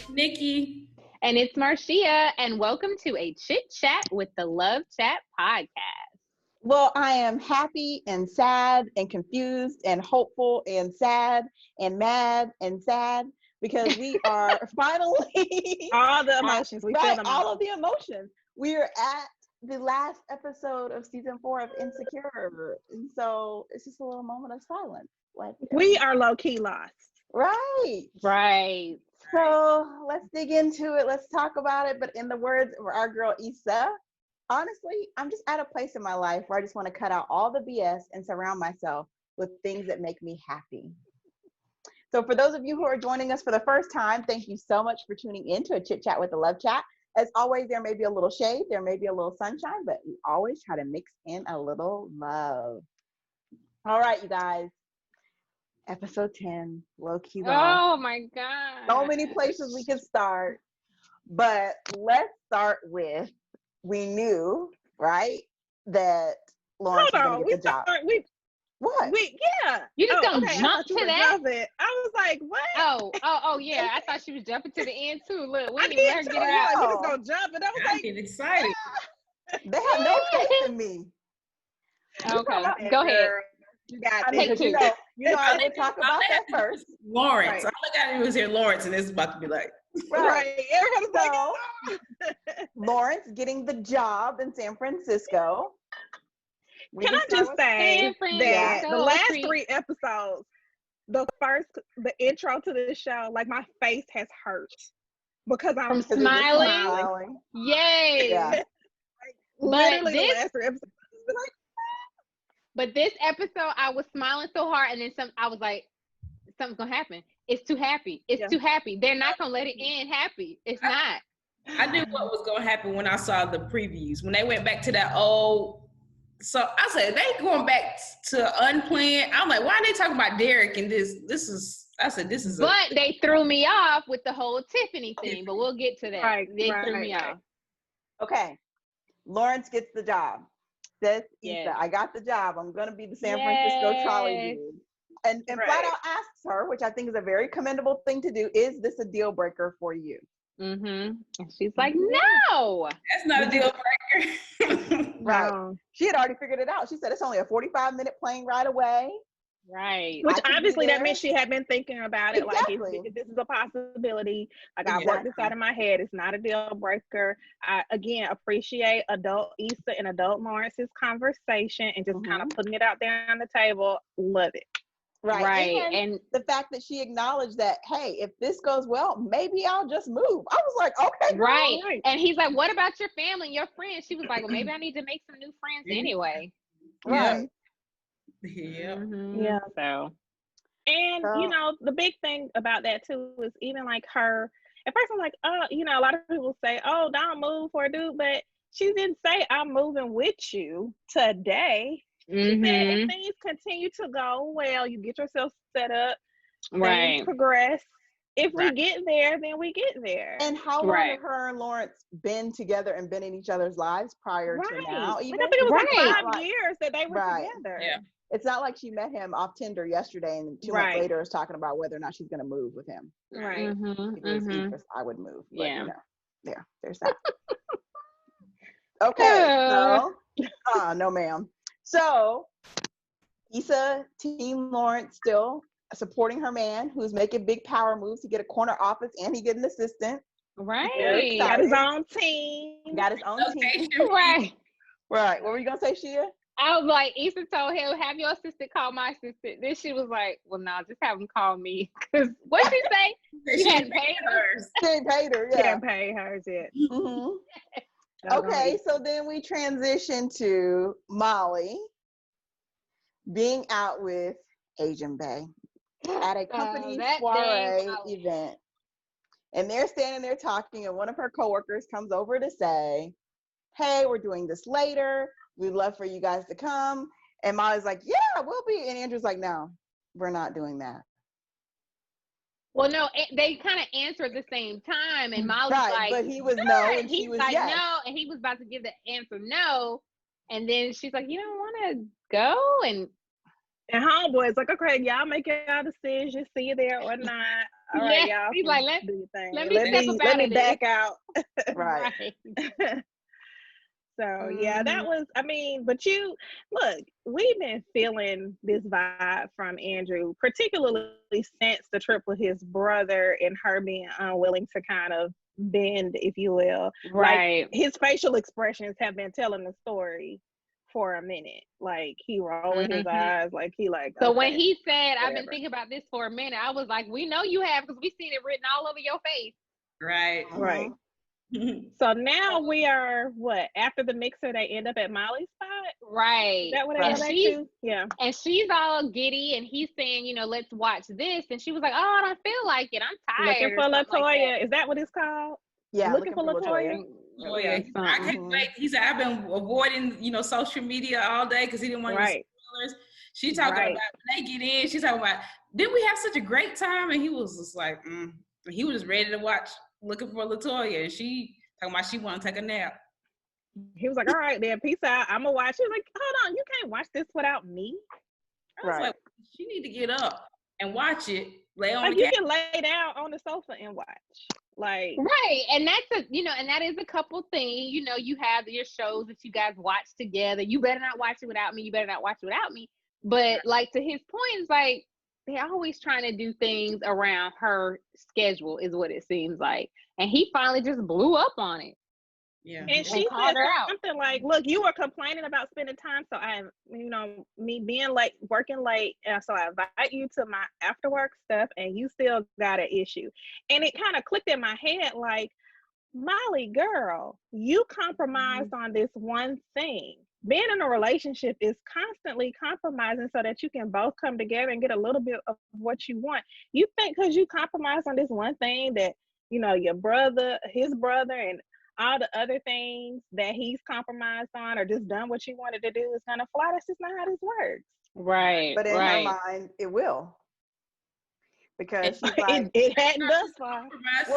Nikki. And it's Marcia, and welcome to a ChitChat with the LoveChat podcast. Well, I am happy and sad and confused and hopeful and sad and mad and sad because we are finally all the emotions. We feel them all of the emotions. We are at the last episode of season 4 of Insecure, and so it's just a little moment of silence. We are low-key lost. Right. So let's dig into it. Let's talk about it. But in the words of our girl Issa, honestly, I'm just at a place in my life where I just want to cut out all the BS and surround myself with things that make me happy. So for those of you who are joining us for the first time, thank you so much for tuning in to a Chit Chat with the Love Chat. As always, there may be a little shade, there may be a little sunshine, but we always try to mix in a little love. All right, you guys. Episode 10, LowKey Love. Oh my God. So many places we could start, but let's start with, we knew, right, that Lawrence was going to get the job. You just gonna jump to that? I was like, what? Oh, yeah. I thought she was jumping to the end too. Look, we didn't let her get it out. out. We was gonna jump, and I was like, get excited. They have no faith in me. Okay, go ahead. You got Take two. You know, I would talk about that first. Lawrence. Right. All I got to do is hear Lawrence, and it's about to be like, right. Everybody's like, Lawrence getting the job in San Francisco. Can I just say that the last 3 episodes, the intro to the show, like my face has hurt because I'm smiling. Yay! Yeah. Like, literally the last 3 episodes. But this episode, I was smiling so hard, and then I was like, something's gonna happen. It's too happy. It's too happy. They're not gonna let it end happy. It's not. I knew what was gonna happen when I saw the previews. When they went back to that old. So I said, they going back to unplanned. I'm like, why are they talking about Derek and this? I said, this is. But they threw me off with the whole Tiffany thing. But we'll get to that. They threw me off. Okay, Lawrence gets the job. Says Issa, I got the job. I'm gonna be the San Francisco trolley dude. And flat out asks her, which I think is a very commendable thing to do. Is this a deal breaker for you? Mm-hmm. And she's like, no, that's not a deal breaker. Right. She had already figured it out. She said it's only a 45-minute plane ride away. Right. Which obviously that meant she had been thinking about it. Exactly. Like, if this is a possibility. Like, I worked this out in my head. It's not a deal breaker. I, again, appreciate adult Issa and adult Lawrence's conversation and just kind of putting it out there on the table. Love it. Right. And the fact that she acknowledged that, hey, if this goes well, maybe I'll just move. I was like, okay. Right. And he's like, what about your family and your friends? She was like, well, maybe I need to make some new friends anyway. Right. Yeah. Yeah. So, and you know, the big thing about that too is even like her, at first I'm like, you know, a lot of people say, oh, don't move for a dude, but she didn't say I'm moving with you today. She said if things continue to go well, you get yourself set up, things progress. If we get there, then we get there. And how long have her and Lawrence been together and been in each other's lives prior to now? Even? I think it was like 5 years that they were together. Yeah. It's not like she met him off Tinder yesterday and 2 months later is talking about whether or not she's going to move with him. Right. I would move. But, yeah. You know, there's that. Okay. So, no, ma'am. So, Issa, Team Lawrence still supporting her man who's making big power moves to get a corner office and he get an assistant. Right. Got his own team. Got his own team. Right. Right. What were you going to say, Shia? I was like, Issa told him, have your assistant call my assistant. Then she was like, well, no, just have him call me. Because what did she say? She hadn't paid hers. She hadn't paid her, She hadn't paid hers yet. Okay, so then we transition to Molly being out with Asian Bae at a company soiree event. And they're standing there talking, and one of her coworkers comes over to say, hey, we're doing this later. We'd love for you guys to come. And Molly's like, yeah, we'll be. And Andrew's like, no, we're not doing that. Well, no, they kind of answer at the same time, and Molly's like, but he was no, and she was like, yes. no, and he was about to give the answer no, and then she's like, you don't want to go, and homeboy's like, okay, y'all make y'all decision, see you there or not. all right, Yeah, y'all. he's like, let do your thing. me step up let out me of back this. out. Right. So yeah, that was, I mean, but look, we've been feeling this vibe from Andrew, particularly since the trip with his brother and her being unwilling to kind of bend, if you will. Right. Like his facial expressions have been telling the story for a minute. Like he rolling his eyes, like he like. So okay, when he said, "I've been whatever. thinking about this for a minute," I was like, "We know you have because we seen it written all over your face." Right. Right. So now we are after the mixer, they end up at Molly's spot. Right. Is that what they go back to? Yeah. And she's all giddy, and he's saying, let's watch this, and she was like, "Oh, I don't feel like it. I'm tired." Looking for or something Latoya. Like Is that what it's called? Yeah, Looking for Latoya. Oh yeah, I can't wait. He said I've been avoiding, social media all day because he didn't want to get spoilers. She talking about when they get in. She's talking about didn't we have such a great time? And he was just like, he was just ready to watch Looking for Latoya, and she talking about she want to take a nap. He was like, all right, then peace out. I'm gonna watch. She was like, hold on, you can't watch this without me. I was like, she need to get up and watch it. Lay on like the you can lay down on the sofa and watch. Like right, and that's and that is a couple thing. You have your shows that you guys watch together. You better not watch it without me. You better not watch it without me. But like to his point, it's like they're always trying to do things around her schedule, is what it seems like. And he finally just blew up on it. Yeah. And she said something like, look, you were complaining about spending time. So I'm, me being late, working late. So I invite you to my after work stuff and you still got an issue. And it kind of clicked in my head like, Molly, girl, you compromised on this one thing. Being in a relationship is constantly compromising so that you can both come together and get a little bit of what you want. You think because you compromise on this one thing that, your brother, his brother, and all the other things that he's compromised on or just done what you wanted to do is gonna fly. That's just not how this works. Right. But in her mind, it will. Because she's like, it hadn't thus far.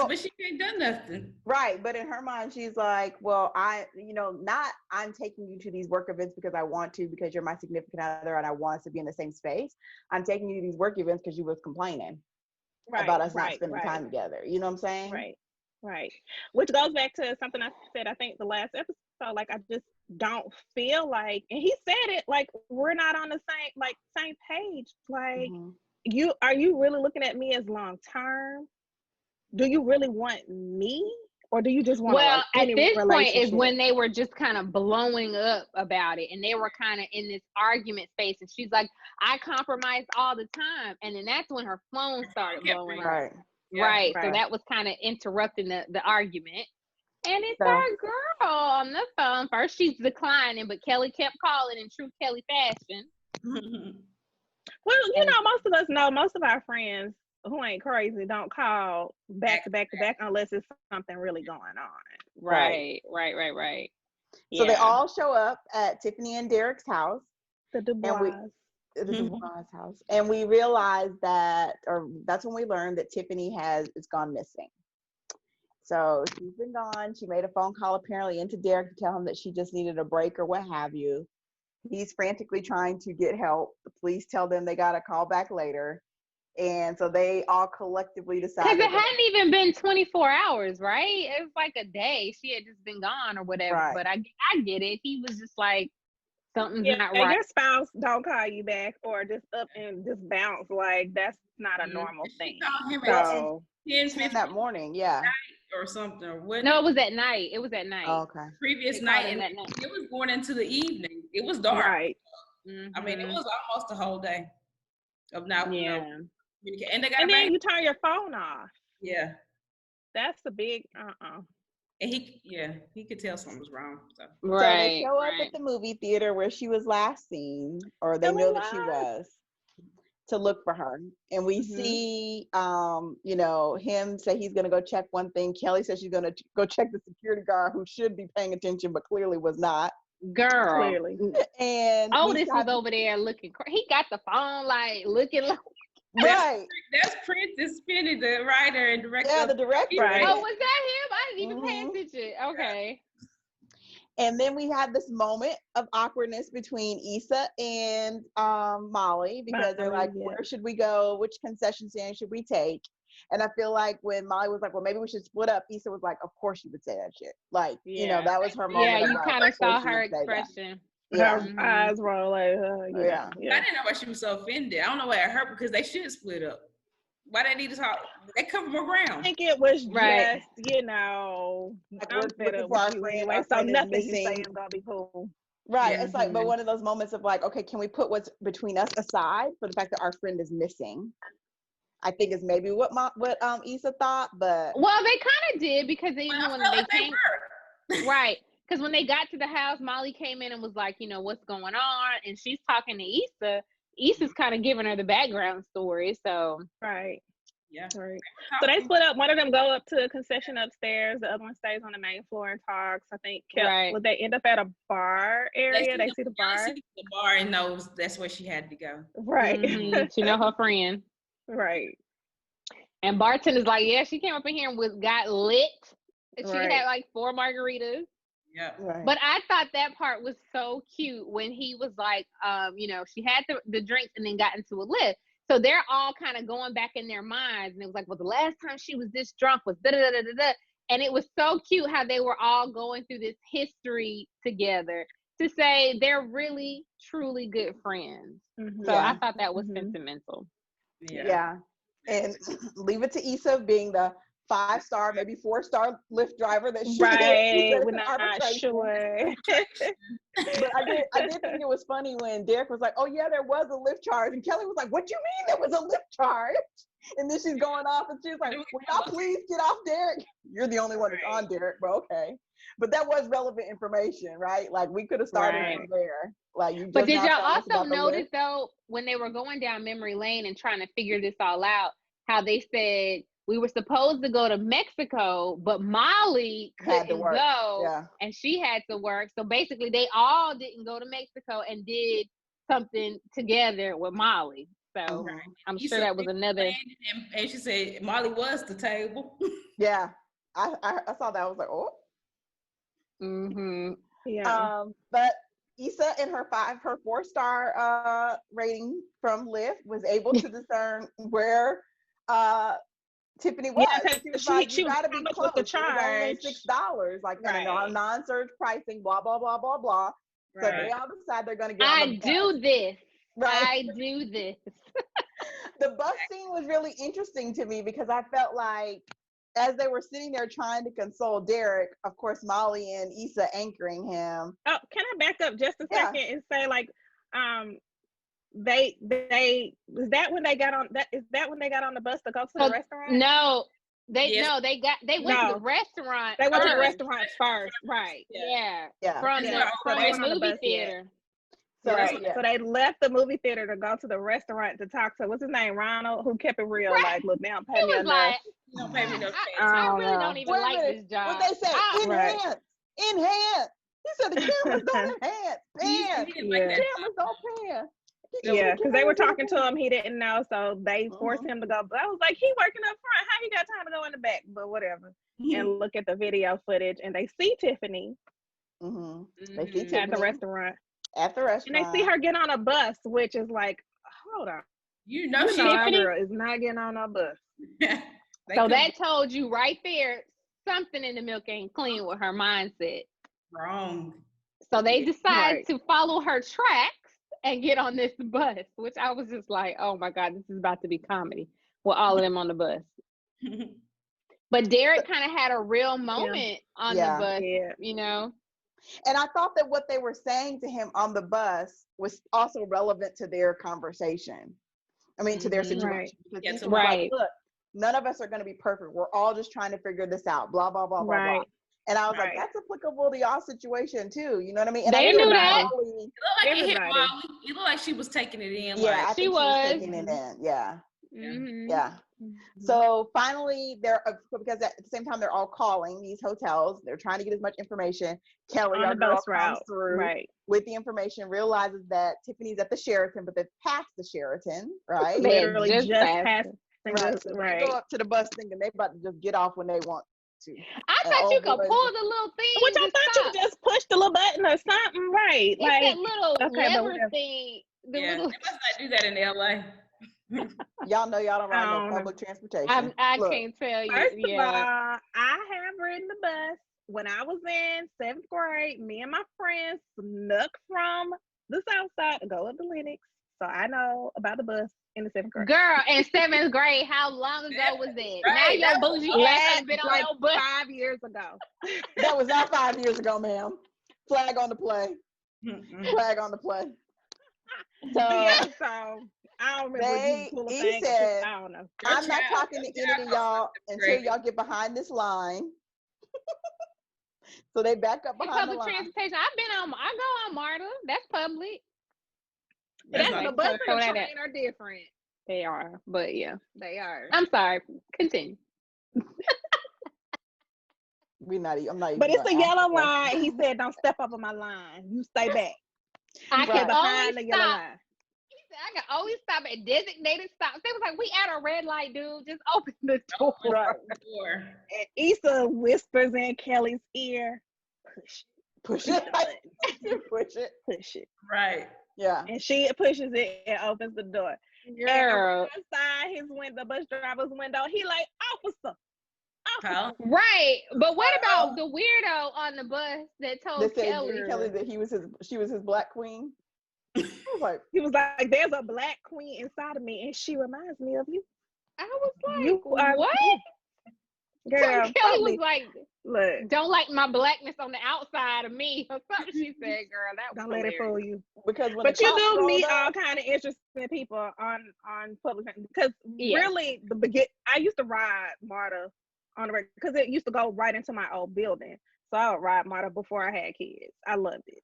But she ain't done nothing. Right. But in her mind, she's like, well, not I'm taking you to these work events because I want to, because you're my significant other and I want us to be in the same space. I'm taking you to these work events because you was complaining about us not spending time together. You know what I'm saying? Right. Which goes back to something I said, I think the last episode, like, I just don't feel like, and he said it, like, we're not on the same page. Like, are you really looking at me as long term? Do you really want me? Or do you just want at this point is when they were just kind of blowing up about it, and they were kind of in this argument space, and she's like, I compromise all the time, and then that's when her phone started blowing up. Right. So that was kind of interrupting the argument. And it's our girl on the phone. First she's declining, but Kelly kept calling in true Kelly fashion. Well, most of us know, most of our friends who ain't crazy don't call back to back to back unless it's something really going on. Right. So they all show up at Tiffany and Derek's house. The Dubois. The Dubois house. And we realized that's when we learned that Tiffany is gone missing. So she's been gone. She made a phone call apparently into Derek to tell him that she just needed a break or what have you. He's frantically trying to get help. The police tell them they got to call back later. And so they all collectively decided. Because it hadn't even been 24 hours, right? It was like a day. She had just been gone or whatever. Right. But I get it. He was just like, something's not right. Your spouse don't call you back or just up and just bounce. Like, that's not a normal thing. She called him at 10 that morning, or something. No, it was at night. Oh, okay. Previous night, and it was going into the evening. It was dark. Right. I mean, it was almost a whole day of not. Yeah. And then you turn your phone off. Yeah. That's a big And he could tell something was wrong. So they show up at the movie theater where she was last seen, or they know that she was, to look for her. And we see, him say he's going to go check one thing. Kelly says she's going to go check the security guard who should be paying attention, but clearly was not. Girl. Clearly. And Otis was over there looking. He got the phone looking like. Right. That's Princess Spinney, the writer and director. Yeah, the director. Right. Oh, was that him? I didn't even pay attention. Okay. And then we had this moment of awkwardness between Issa and Molly, because they're like, where should we go? Which concession stand should we take? And I feel like when Molly was like, well, maybe we should split up, Issa was like, of course you would say that shit. Like, you know, that was her moment. Yeah, of you like, kind of saw course her expression. Yeah. Her eyes roll like, I didn't know why she was so offended. I don't know why it hurt because they should split up. Why they need to talk? They cover more ground. I think it was just, you know, like I'm fed up with you anyway, so nothing you say is gonna be cool. Right. It's like, but one of those moments of like, okay, can we put what's between us aside for the fact that our friend is missing? I think is maybe what Issa thought, but well, they kind of did because they even when they came, right? Because when they got to the house, Molly came in and was like, you know, what's going on, and she's talking to Issa. Issa's kind of giving her the background story, so right. Yeah. Right. So they split up. One of them go up to a concession upstairs. The other one stays on the main floor and talks. I think. Would they end up at a bar area? They see the bar. The bar and knows that's where she had to go. Right. She know her friend. Right. And bartender's like, yeah, she came up in here and got lit. She had like 4 margaritas. Yeah. Right. But I thought that part was so cute when he was like, you know, she had the drinks and then got into a lift. So they're all kind of going back in their minds. And it was like, well, the last time she was this drunk was da-da-da-da-da. And it was so cute how they were all going through this history together to say they're really, truly good friends. So I thought that was sentimental. Yeah. And leave it to Issa being the 5-star, maybe 4-star Lyft driver that she is. We're not sure. But I did think it was funny when Derek was like, oh yeah, there was a Lyft charge. And Kelly was like, what do you mean there was a Lyft charge? And then she's going off and she's like, will y'all please get off Derek? You're the only one that's on Derek, but okay. But that was relevant information, right? Like we could have started from there. Like you just but did y'all also notice though, when they were going down memory lane and trying to figure this all out, how they said, we were supposed to go to Mexico, but Molly couldn't go, and she had to work. So basically, they all didn't go to Mexico and did something together with Molly. So I'm sure that was another. And she said Molly was the table. Yeah, I saw that. I was like, oh. Yeah. But Issa, in her 4-star rating from Lyft, was able to discern where Tiffany was. Yeah, she was like, you gotta be close. The charge. It was only $6, like non-surge pricing, blah blah blah blah blah. So they all decide they're gonna get on the bus. I do this. The bus scene was really interesting to me because I felt like as they were sitting there trying to console Derek, of course Molly and Issa anchoring him. Oh, can I back up just a second and say like they is that when they got on the bus to go to the restaurant? No, they went to the restaurant. They went to the restaurant first, right? From the movie theater. So they left the movie theater to go to the restaurant to talk to what's his name, Ronald, who kept it real. Like, look, they don't pay me enough. You don't pay me enough. I really don't even like this job. What they say? Enhance. He said the cameras don't enhance. Pan. The cameras don't pan. Yeah, because they were talking to him, he didn't know, so they forced him to go. But I was like, he working up front. How he got time to go in the back? But whatever. And look at the video footage, and they see Tiffany. They see Tiffany at the restaurant. At the restaurant, and they see her get on a bus, which is like, hold on, you know our girl is not getting on a bus. So that told you right there, something in the milk ain't clean with her mindset. Wrong. So they decide to follow her tracks and get on this bus, which I was just like, oh my God, this is about to be comedy with all of them on the bus. But Derek kind of had a real moment on the bus, you know? And I thought that what they were saying to him on the bus was also relevant to their conversation. I mean, to their situation. Because like, look, none of us are going to be perfect. We're all just trying to figure this out, blah, blah, blah, blah, blah. And I was like, that's applicable to y'all situation too. You know what I mean? And they knew that. It looked like it hit Molly. It looked like she was taking it in. Yeah, like, she was taking it in. Yeah. Yeah. So finally, because at the same time they're all calling these hotels. They're trying to get as much information. Kelly, our girl, comes through with the information, realizes that Tiffany's at the Sheraton, but they've passed the Sheraton, right? Literally just passed. So they go up to the bus thinking they about to just get off when they want to. I thought you could pull the little thing. Which I thought you could just push the little button or something, right? It's like that little lever thing. They must not do that in LA. Y'all know y'all don't ride no public transportation. I can't tell you. First of all, I have ridden the bus when I was in 7th grade. Me and my friends snuck from the South Side to go up to Lenox. So I know about the bus in the 7th grade. Girl, in 7th grade, how long ago was that? Right, Now your bougie ass has been like on your bus 5 years ago. That was not 5 years ago, ma'am. Flag on the play. Flag on the play. So, So I don't remember you pull a thing. Said, I don't know. I'm not talking to any of y'all until y'all get behind this line. So they back up behind the line. Public transportation. I go on MARTA. That's public. That's the bus and the train are different. They are, but yeah, they are. I'm sorry. Continue. I'm not even. But it's a yellow line. He said, "Don't step up on my line. You stay back." I can behind the yellow line. He said, "I can always stop at designated stops." They was like, "We at a red light, dude. Just open the door." Right. And Issa whispers in Kelly's ear, "Push it, push it." Right. Yeah. And she pushes it and opens the door. Girl. And outside the bus driver's window, he like, "Officer." Huh? Right, but what about the weirdo on the bus that told Kelly that she was his black queen? He was like, "There's a black queen inside of me, and she reminds me of you." I was like, "What?" Girl, so Kelly was like, "Look, don't like my blackness on the outside of me," or something. She said, "Girl, that was don't hilarious. let it fool you." Because but you do meet all kind of interesting people on public because really I used to ride MARTA on the regular because it used to go right into my old building, so I would ride MARTA before I had kids. I loved it.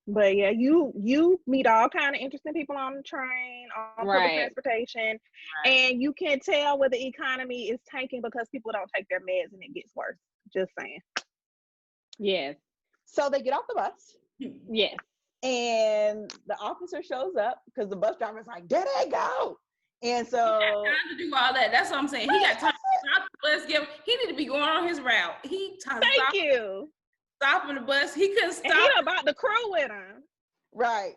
But yeah, you meet all kind of interesting people on the train, on public transportation, and you can tell where the economy is tanking because people don't take their meds and it gets worse. Just saying. Yes. So they get off the bus. Yes. And the officer shows up because the bus driver's like, "There they go." And so he got time to do all that. That's what I'm saying. He got time to stop the bus. He need to be going on his route. Thank you. Stopping the bus. He couldn't stop. And he about the crew with him. Right.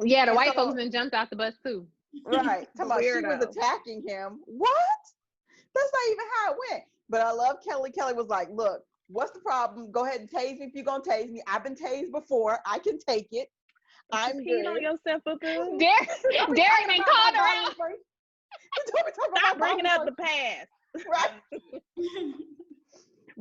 Yeah, the white folks then jumped out the bus too. Right. She was attacking him. What? That's not even how it went. But I love Kelly. Kelly was like, "Look, what's the problem? Go ahead and tase me if you're gonna tase me. I've been tased before. I can take it. I'm good." On yourself, boo. Derek ain't called her out. Stop bringing up the past. Right.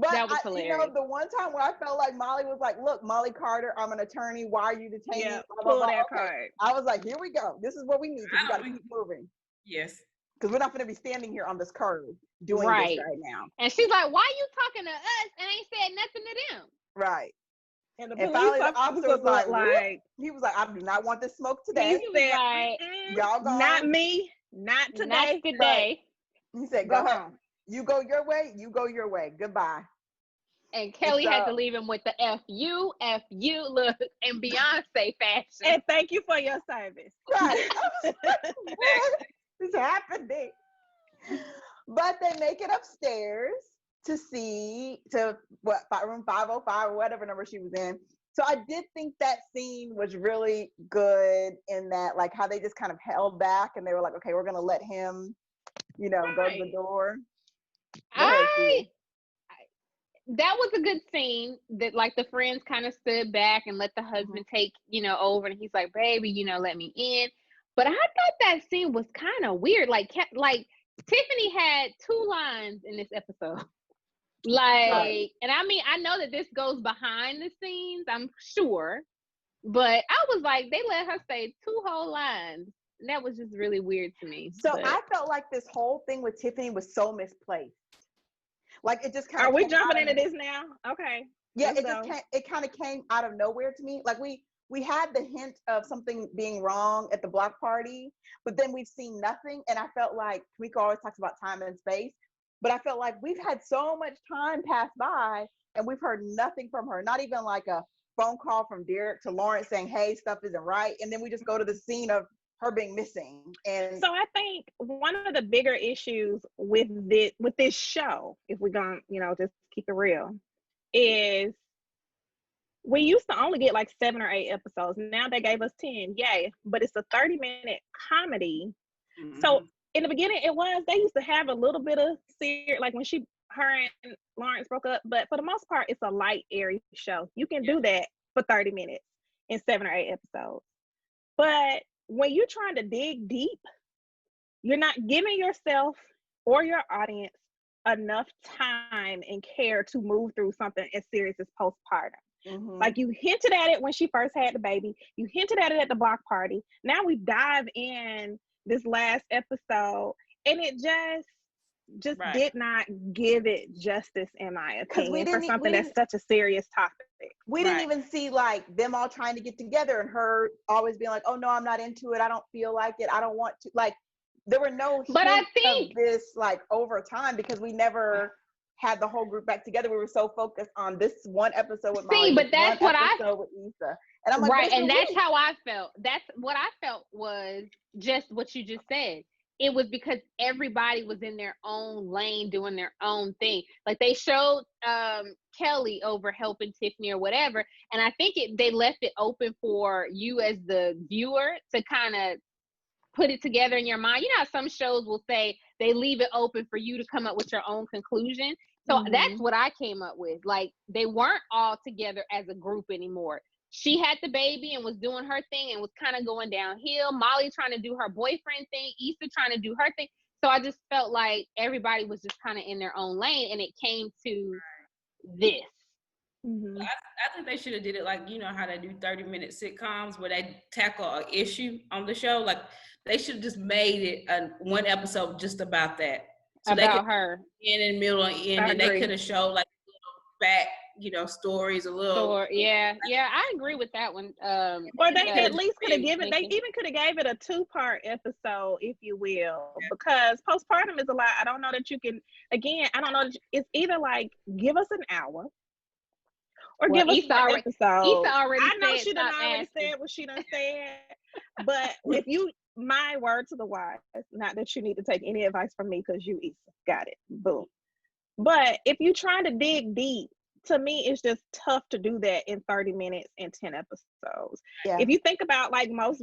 But that was hilarious. The one time where I felt like Molly was like, "Look, Molly Carter, I'm an attorney. Why are you detaining me?" Pull that card. I was like, "Here we go. This is what we need. We got to keep moving." Yes. Because we're not going to be standing here on this curve doing this right now. And she's like, "Why you talking to us and ain't said nothing to them?" Right. And the police officer was like, he was like, "I do not want this smoke today." He was like, "Y'all go. Not me. Not today. Not today." Right. He said, "Go home. You go your way. You go your way. Goodbye." And Kelly had to leave him with the F you, look, in Beyonce fashion. And thank you for your service. Right. What's happening? But they make it upstairs to room 505 or whatever number she was in. So I did think that scene was really good in that, like, how they just kind of held back and they were like, "Okay, we're gonna let him, go to the door." That was a good scene that, like, the friends kind of stood back and let the husband take, over, and he's like, "Baby, let me in." But I thought that scene was kind of weird. Like Tiffany had 2 lines in this episode. And I mean, I know that this goes behind the scenes, I'm sure, but I was like, they let her say 2 whole lines. And that was just really weird to me. So I felt like this whole thing with Tiffany was so misplaced. Like, it just kind of. Are we jumping into this now? Okay. Yeah, it kind of came out of nowhere to me. Like, we had the hint of something being wrong at the block party, but then we've seen nothing. And I felt like Kamiko always talks about time and space, but I felt like we've had so much time pass by and we've heard nothing from her. Not even like a phone call from Derek to Lawrence saying, "Hey, stuff isn't right." And then we just go to the scene of her being missing. And so I think one of the bigger issues with this show, if we're gonna, just keep it real, is we used to only get like 7 or 8 episodes. Now they gave us 10. Yay. But it's a 30-minute comedy. Mm-hmm. So in the beginning, they used to have a little bit of serious, like when her and Lawrence broke up. But for the most part, it's a light, airy show. You can do that for 30 minutes in 7 or 8 episodes. But when you're trying to dig deep, you're not giving yourself or your audience enough time and care to move through something as serious as postpartum. Mm-hmm. Like you hinted at it when she first had the baby. You hinted at it at the block party. Now we dive in this last episode, and it just did not give it justice, in my opinion, for something that's such a serious topic. We didn't even see like them all trying to get together and her always being like, oh no, I'm not into it. I don't feel like it. I don't want to. Like there were no hints of this like over time because we never had the whole group back together. We were so focused on this one episode with Molly. But that's what with Issa. And I'm like, right, and that's how I felt. That's what I felt was just what you just said. It was because everybody was in their own lane doing their own thing. Like they showed Kelly over helping Tiffany or whatever, and I think they left it open for you as the viewer to kind of put it together in your mind. You know how some shows will say they leave it open for you to come up with your own conclusion. So that's what I came up with. Like they weren't all together as a group anymore. She had the baby and was doing her thing and was kind of going downhill. Molly trying to do her boyfriend thing. Issa trying to do her thing. So I just felt like everybody was just kind of in their own lane, and it came to this. Mm-hmm. I think they should have did it like, you know how they do 30-minute sitcoms where they tackle an issue on the show. Like they should have just made it one episode just about that. So about her. In the middle and end, and they could have showed like little back, stories a little. Yeah, I agree with that one. Or they at least could have given. They even could have gave it a 2-part episode, if you will, because postpartum is a lot. I don't know that you can. Again, I don't know. It's either like give us an hour, or give us an episode. I know she done already said what she done said, but if you. My word to the wise, not that you need to take any advice from me because you Issa got it, boom. But if you're trying to dig deep, to me, it's just tough to do that in 30 minutes and 10 episodes. Yeah. If you think about like most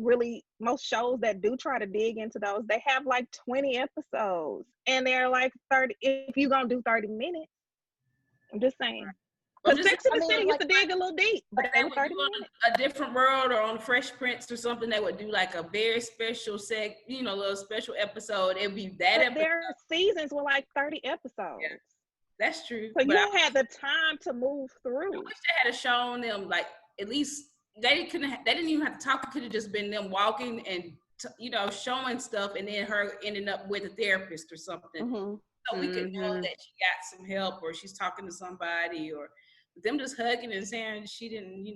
shows that do try to dig into those, they have like 20 episodes and they're like 30, if you're going to do 30 minutes, I'm just saying. Because Sex and the City used to dig a little deep, but they were 30 minutes. A Different World or on Fresh Prince or something, they would do like a very special little special episode. It'd be that episode. Their seasons were like 30 episodes. Yeah, that's true. So you had the time to move through. I wish they had shown them like at least they didn't even have to talk. It could have just been them walking and showing stuff, and then her ending up with a therapist or something. Mm-hmm. So we could know that she got some help, or she's talking to somebody, or them just hugging and saying she didn't,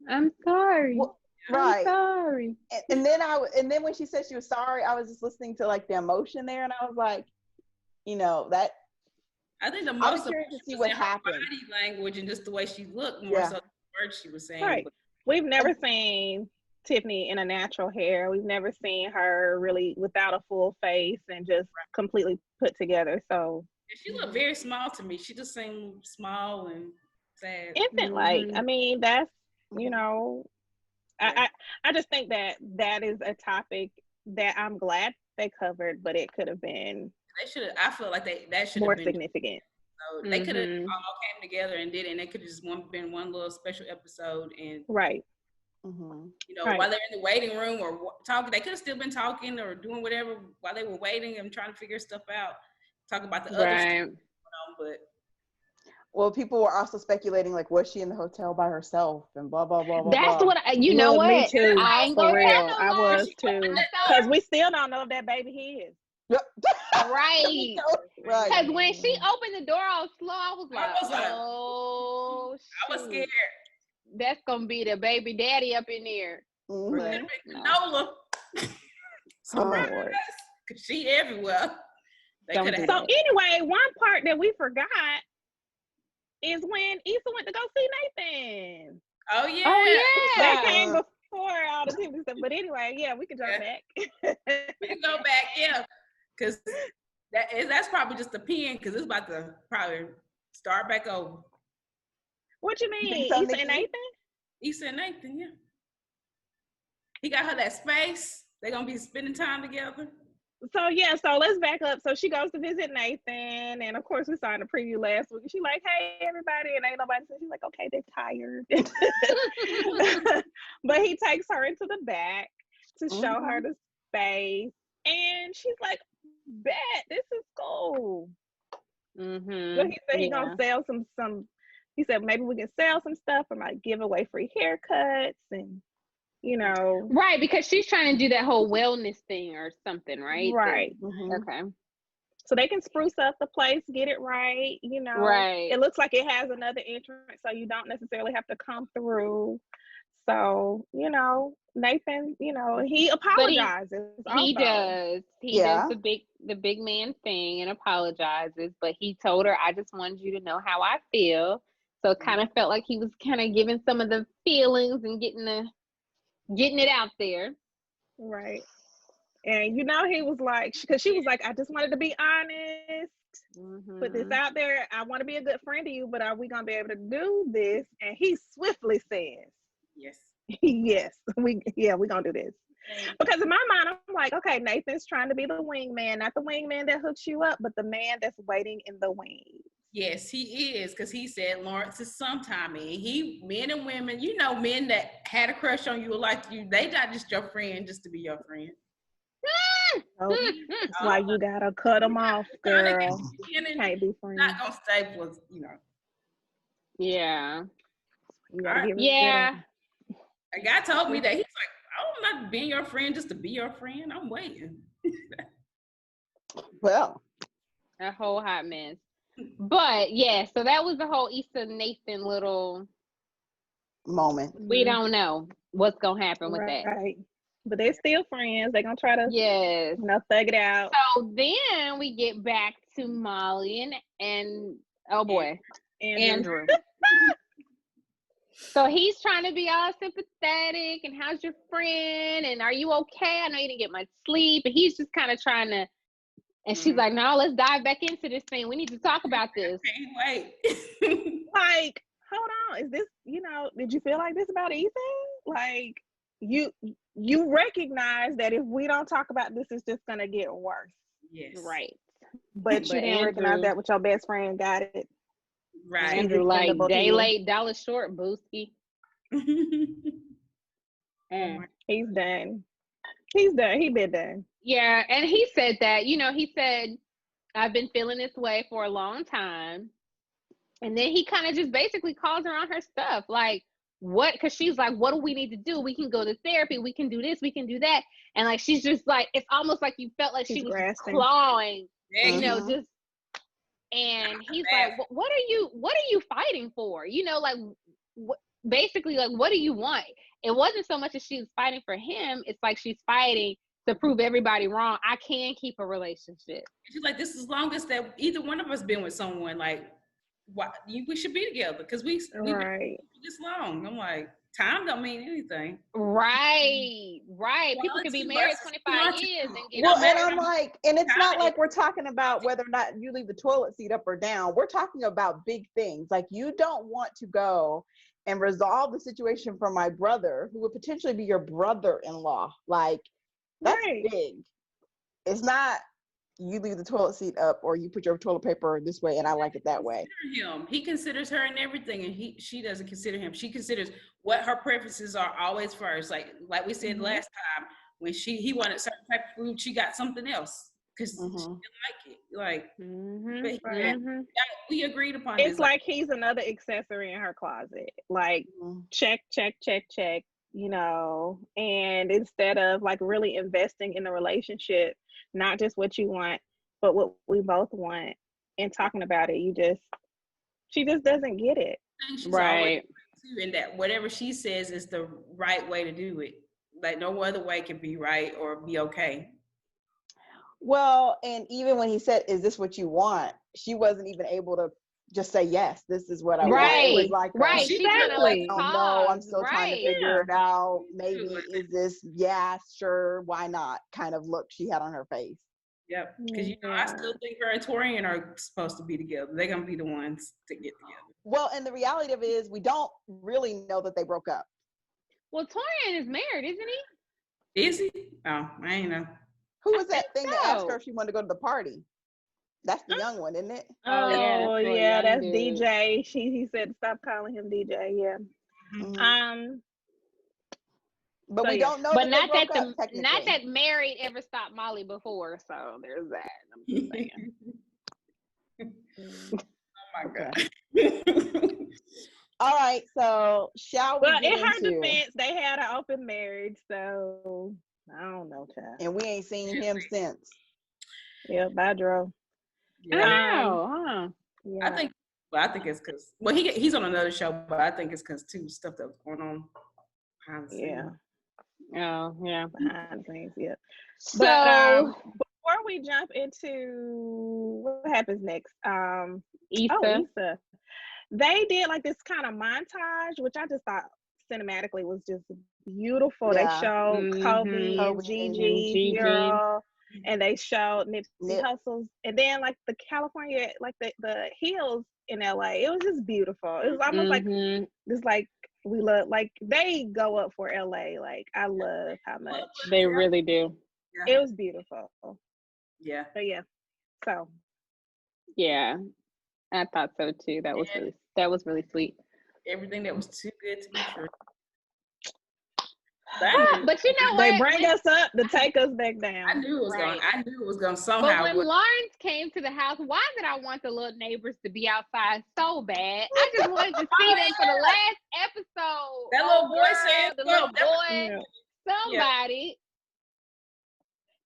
I'm sorry. Well, right. I'm sorry. And then when she said she was sorry, I was just listening to like the emotion there, and I was like, that. I think the most curious to see what happened. Body language and just the way she looked more so than the words she was saying. Right. We've never seen Tiffany in a natural hair. We've never seen her really without a full face and just completely put together. So she looked very small to me. She just seemed small and sad. Infant-like. I mean, that's, I just think that is a topic that I'm glad they covered, but it could have been. They should have. I feel like that should more have been significant. So they could have all came together and did it. And they could have just been one little special episode and right. While they're in the waiting room or talking, they could have still been talking or doing whatever while they were waiting and trying to figure stuff out. Talk about the other stuff, but. Well, people were also speculating, like, was she in the hotel by herself and blah, blah, blah, blah. That's what, know what? Me too. I ain't for real. I was too. Because we still don't know if that baby his. Right. Because when she opened the door all slow, I was like, oh, I was scared. That's going to be the baby daddy up in there. Mm-hmm. Canola. Because she everywhere. So anyway, one part that we forgot is when Issa went to go see Nathan. Oh yeah. That came before all the TV stuff. But anyway, we can jump back. We can go back, because that's probably just the pen, because it's about to probably start back over. What you mean? so, Issa and Nathan? Issa and Nathan, yeah. He got her that space. They're gonna be spending time together. So yeah, so let's back up. So she goes to visit Nathan, and of course we saw in the preview last week. She's like, "Hey everybody," and ain't nobody. So she's like, "Okay, they're tired." But he takes her into the back to show her the space, and she's like, "Bet this is cool." But he said he gonna sell some. He said maybe we can sell some stuff or like give away free haircuts and. Right, because she's trying to do that whole wellness thing or something, right? Right. Okay. So they can spruce up the place, get it right, Right. It looks like it has another entrance, so you don't necessarily have to come through. So, Nathan, he apologizes. He does. He does the big man thing and apologizes, but he told her, I just wanted you to know how I feel. So it kind of felt like he was kind of giving some of the feelings and getting it out there. Right. And he was like, because she was like, I just wanted to be honest, put this out there. I want to be a good friend to you, but are we going to be able to do this? And he swiftly says, yes. Yes, we're going to do this. Because in my mind, I'm like, okay, Nathan's trying to be the wingman, not the wingman that hooks you up, but the man that's waiting in the wings. Yes, he is, because he said Lawrence is sometime in. Men and women, men that had a crush on you or liked you, they not just your friend just to be your friend. That's why you gotta cut them off, girl. Can't be friends. Not gonna stay for, Yeah. Yeah. A guy told me that. He's like, I'm not being your friend just to be your friend. I'm waiting. Well, a whole hot mess. But yeah, so that was the whole Issa Nathan little moment. We don't know what's gonna happen with that. Right. But they're still friends. They're gonna try to thug it out. So then we get back to Molly and oh boy, Andrew. So he's trying to be all sympathetic and how's your friend and are you okay? I know you didn't get much sleep. And he's just kind of trying to. And she's like, no, let's dive back into this thing. We need to talk about this. Wait. Like, hold on. Is this, did you feel like this about Ethan? Like, you recognize that if we don't talk about this, it's just going to get worse. Yes. Right. But you didn't recognize that with your best friend got it. Right. Andrew, like, day late, dollar short, Booski. He's done. He's done. He been done. Yeah, and he said that, he said, I've been feeling this way for a long time. And then he kind of just basically calls her on her stuff. Like, what? Because she's like, what do we need to do? We can go to therapy. We can do this. We can do that. And like, she's just like, it's almost like you felt like she was clawing, just. And he's like, what are you fighting for? Basically, like, what do you want? It wasn't so much as she was fighting for him. It's like she's fighting to prove everybody wrong. I can keep a relationship. She's like, this is longest that either one of us been with someone. Like, we should be together because we been this long. I'm like, time don't mean anything. Right. People can be married 25 years and get and I'm like, and it's not like we're talking about whether or not you leave the toilet seat up or down. We're talking about big things. Like, you don't want to go and resolve the situation for my brother, who would potentially be your brother-in-law. Like, that's big. It's not you leave the toilet seat up or you put your toilet paper this way and I like it that way. He considers her in everything, and she doesn't consider him. She considers what her preferences are always first. Like we said last time, when he wanted certain type of food, she got something else because she didn't like it. Like, we agreed upon it's this. like he's another accessory in her closet. Like, check, and instead of like really investing in the relationship, not just what you want, but what we both want, and talking about it, she just doesn't get it. Right. And that whatever she says is the right way to do it. Like, no other way can be right or be okay. Well, and even when he said, is this what you want? She wasn't even able to just say, yes, this is what I want. It was like, She kind of like, no, I'm still trying to figure it out. Maybe is this, yeah, sure, why not kind of look she had on her face. Yep. Because I still think her and Torian are supposed to be together. They're gonna be the ones to get together. Well, and the reality of it is, we don't really know that they broke up. Well, Torian is married, isn't he? Is he? Oh, I ain't know. Who was that thing that asked her if she wanted to go to the party? That's the young one, isn't it? Oh yeah, that's DJ. He said stop calling him DJ. Yeah. Mm-hmm. But we don't know. But not that married ever stopped Molly before. So there's that. I'm just saying. Oh my God. All right, so shall we? Well, in her defense, they had an open marriage, so I don't know, child. And we ain't seen him since. Yeah, bye, Dro. Yeah. Yeah. I think it's because he's on another show, but I think it's because stuff that was going on behind the scenes. Yeah. Oh, yeah. Behind the scenes, yeah. So but before we jump into what happens next, Issa. They did like this kind of montage, which I just thought cinematically was just beautiful. Yeah. They showed Kobe and Gigi, girl, and they showed Nipsey Hussle's, and then like the California, like the hills in LA. It was just beautiful. It was almost like it's like we love, like they go up for LA. Like I love how much they really do. Yeah. It was beautiful. Yeah. So yeah. So. Yeah. I thought so too. That was really sweet. Everything that was too good to be true. But you know what? They bring us up to take us back down. I knew it was going somehow. But when Lawrence came to the house, why did I want the little neighbors to be outside so bad? I just wanted to see them for the last episode. That little boy said, the little boy, somebody.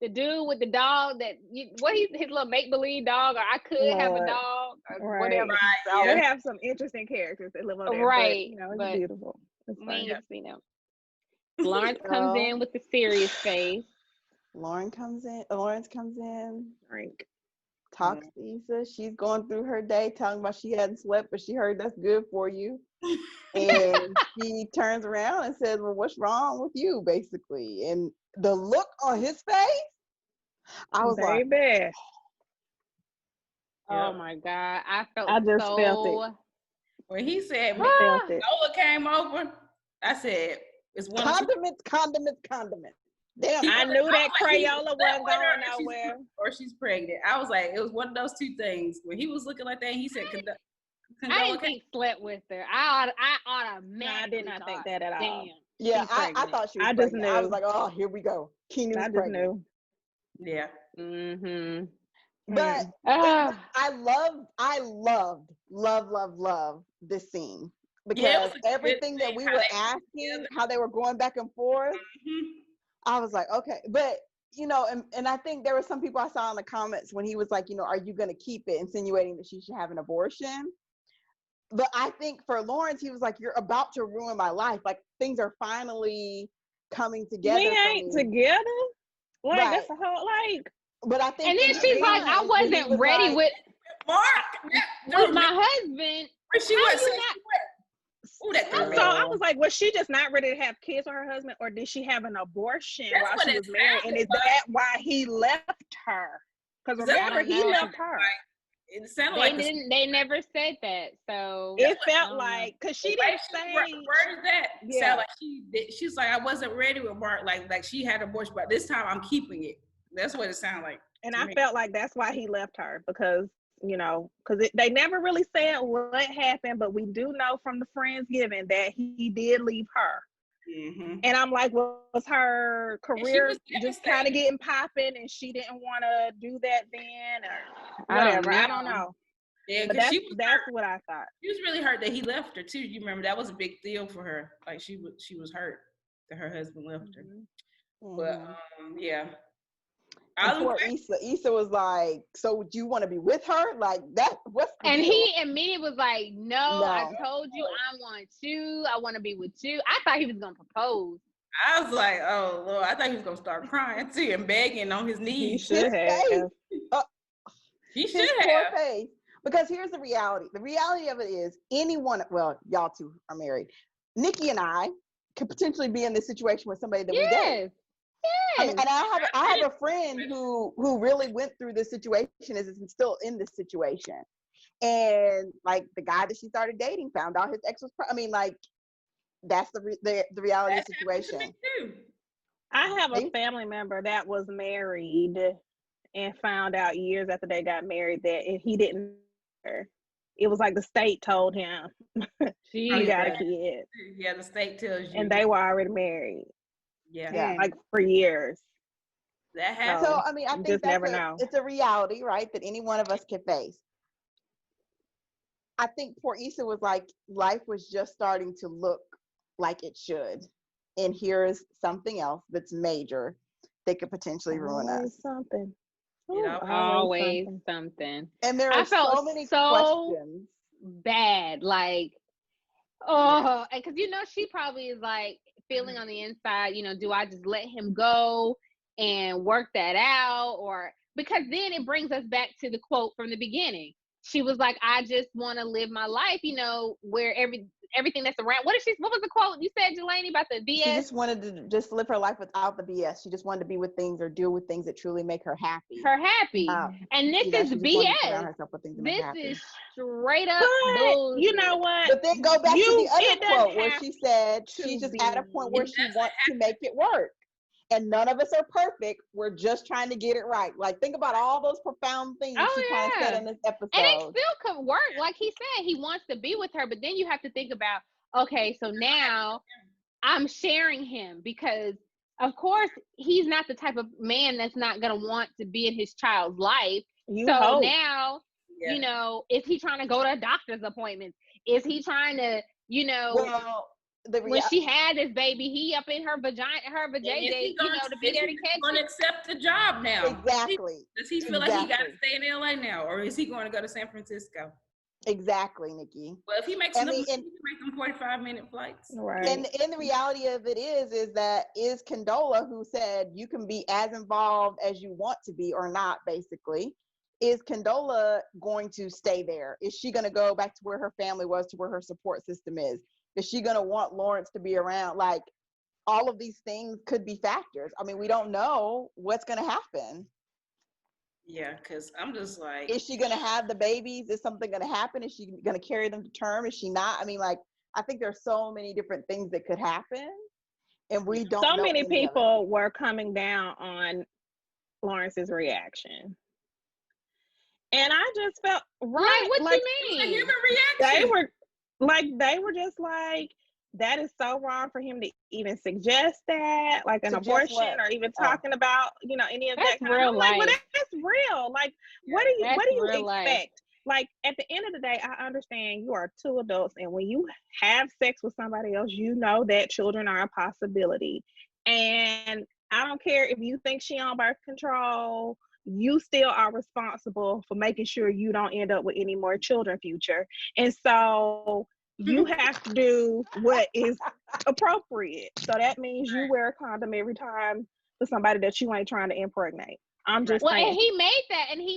The dude with the dog his little make-believe dog, or I could have a dog, or whatever. Right. They have some interesting characters that live on there. Right. But, it's beautiful. It's fun. Lawrence comes in with the serious face. Lawrence comes in. Drink. Talks to Issa. She's going through her day, talking about she hadn't slept, but she heard that's good for you. And she turns around and says, well, what's wrong with you, basically? And the look on his face, I was like, oh my God. I felt it. When he said, Nola came over, I said, it's one condiments. Damn, I knew that Crayola wasn't going nowhere. Or she's pregnant. I was like, it was one of those two things. When he was looking like that, he said, I didn't think slept with her. I automatically I did not think that at all. Damn. Yeah, I thought she was pregnant. Just knew. I was like, oh, here we go. Keenan's pregnant. Just knew. Yeah. Mm-hmm. But I loved this scene. Because everything that we were asking, how they were going back and forth, I was like, okay. But, and I think there were some people I saw in the comments when he was like, are you going to keep it, insinuating that she should have an abortion? But I think for Lawrence, he was like, you're about to ruin my life. Like, things are finally coming together. We ain't together? Like, that's a whole, like. But I think. And then she's like, I wasn't ready with Mark. With my husband. She was so I was like, was she just not ready to have kids with her husband, or did she have an abortion while she was married? And is that why he left her? Because remember, he left her. It sounded they never said that, so it felt like, because she didn't say. Where did that sound like? She's like, I wasn't ready with Mark, like she had an abortion, but this time I'm keeping it. That's what it sounded like. And I felt like that's why he left her, because they never really said what happened, but we do know from the Friendsgiving that he did leave her. Mm-hmm. And I'm like, was her career just kind of getting popping, and she didn't want to do that then, or whatever? I don't know. Yeah, but that's what I thought. She was really hurt that he left her too. You remember that was a big deal for her. Like she was hurt that her husband left her. Mm-hmm. But yeah. Poor Issa was like, so do you want to be with her? Like that? And he immediately was like, no, I told you I want you. I want to be with you. I thought he was going to propose. I was like, oh Lord, I thought he was going to start crying too and begging on his knees. He should have. He should have. Face. Because here's the reality. The reality of it is y'all two are married. Nikki and I could potentially be in this situation with somebody that we date. I mean, and I have a friend who really went through this situation, is still in this situation, and like the guy that she started dating found out his ex was. I mean, like that's the reality of the situation. I have a family member that was married and found out years after they got married that he didn't. It was like the state told him he got a kid. Yeah, the state tells you, and they were already married. Yeah, like for years. That happens. So I mean, I think it's a reality, right, that any one of us can face. I think poor Issa was like, life was just starting to look like it should, and here's something else that's major that could potentially ruin us. Something. Always something. And there are so many questions. Bad, like, and because she probably is like feeling on the inside, do I just let him go and work that out, or because then it brings us back to the quote from the beginning. She was like, I just want to live my life, where everything that's around. What was the quote you said, Jelani, about the BS? She just wanted to just live her life without the BS. She just wanted to be with things or deal with things that truly make her happy. And this is BS. This is straight up bullshit. You know what? But then go back to the other quote where she said she's just at a point where she wants to make it work. And none of us are perfect. We're just trying to get it right. Like, think about all those profound things she kind of said in this episode. And it still could work. Like he said, he wants to be with her. But then you have to think about, okay, so now I'm sharing him because, of course, he's not the type of man that's not going to want to be in his child's life. Now, is he trying to go to doctor's appointments? Is he trying to, when she had this baby, he up in her vagina, to be there to catch it. Going to accept the job now. Exactly. Does he feel like he got to stay in LA now, or is he going to go to San Francisco? Exactly, Nikki. Well, if he makes he can make them 45-minute flights. Right. And the reality of it is that Condola, who said you can be as involved as you want to be or not, basically. Is Condola going to stay there? Is she going to go back to where her family was, to where her support system is? Is she going to want Lawrence to be around? Like, all of these things could be factors. I mean, we don't know what's going to happen. Yeah, because I'm just like... Is she going to have the babies? Is something going to happen? Is she going to carry them to term? Is she not? I mean, like, I think there's so many different things that could happen, and we don't know. So many people were coming down on Lawrence's reaction. And I just felt right. What like, you mean? A human reaction. They were just like, that is so wrong for him to even suggest that, like an abortion or even talking about, any of that. Real life. Like, well, that's real. Like, what do you expect? Life. Like, at the end of the day, I understand you are two adults, and when you have sex with somebody else, that children are a possibility. And I don't care if you think she on birth control, you still are responsible for making sure you don't end up with any more children future. And so you have to do what is appropriate. So that means you wear a condom every time for somebody that you ain't trying to impregnate. I'm just saying. And he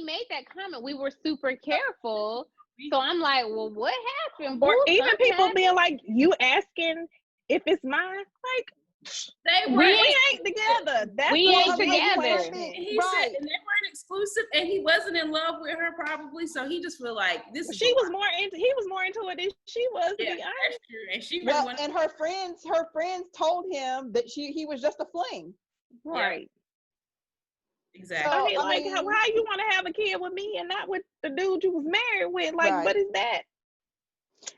made that comment. We were super careful. So I'm like, well, what happened? Or even people being like, you asking if it's mine? Like, we ain't together. We ain't together. He said, and they weren't exclusive, and he wasn't in love with her probably. So he just feel like this. He was more into it than she was. Yeah, that's true. And she and her friends told him that he was just a fling. Right. Yeah. Exactly. So, how you want to have a kid with me and not with the dude you was married with? Like, what is that?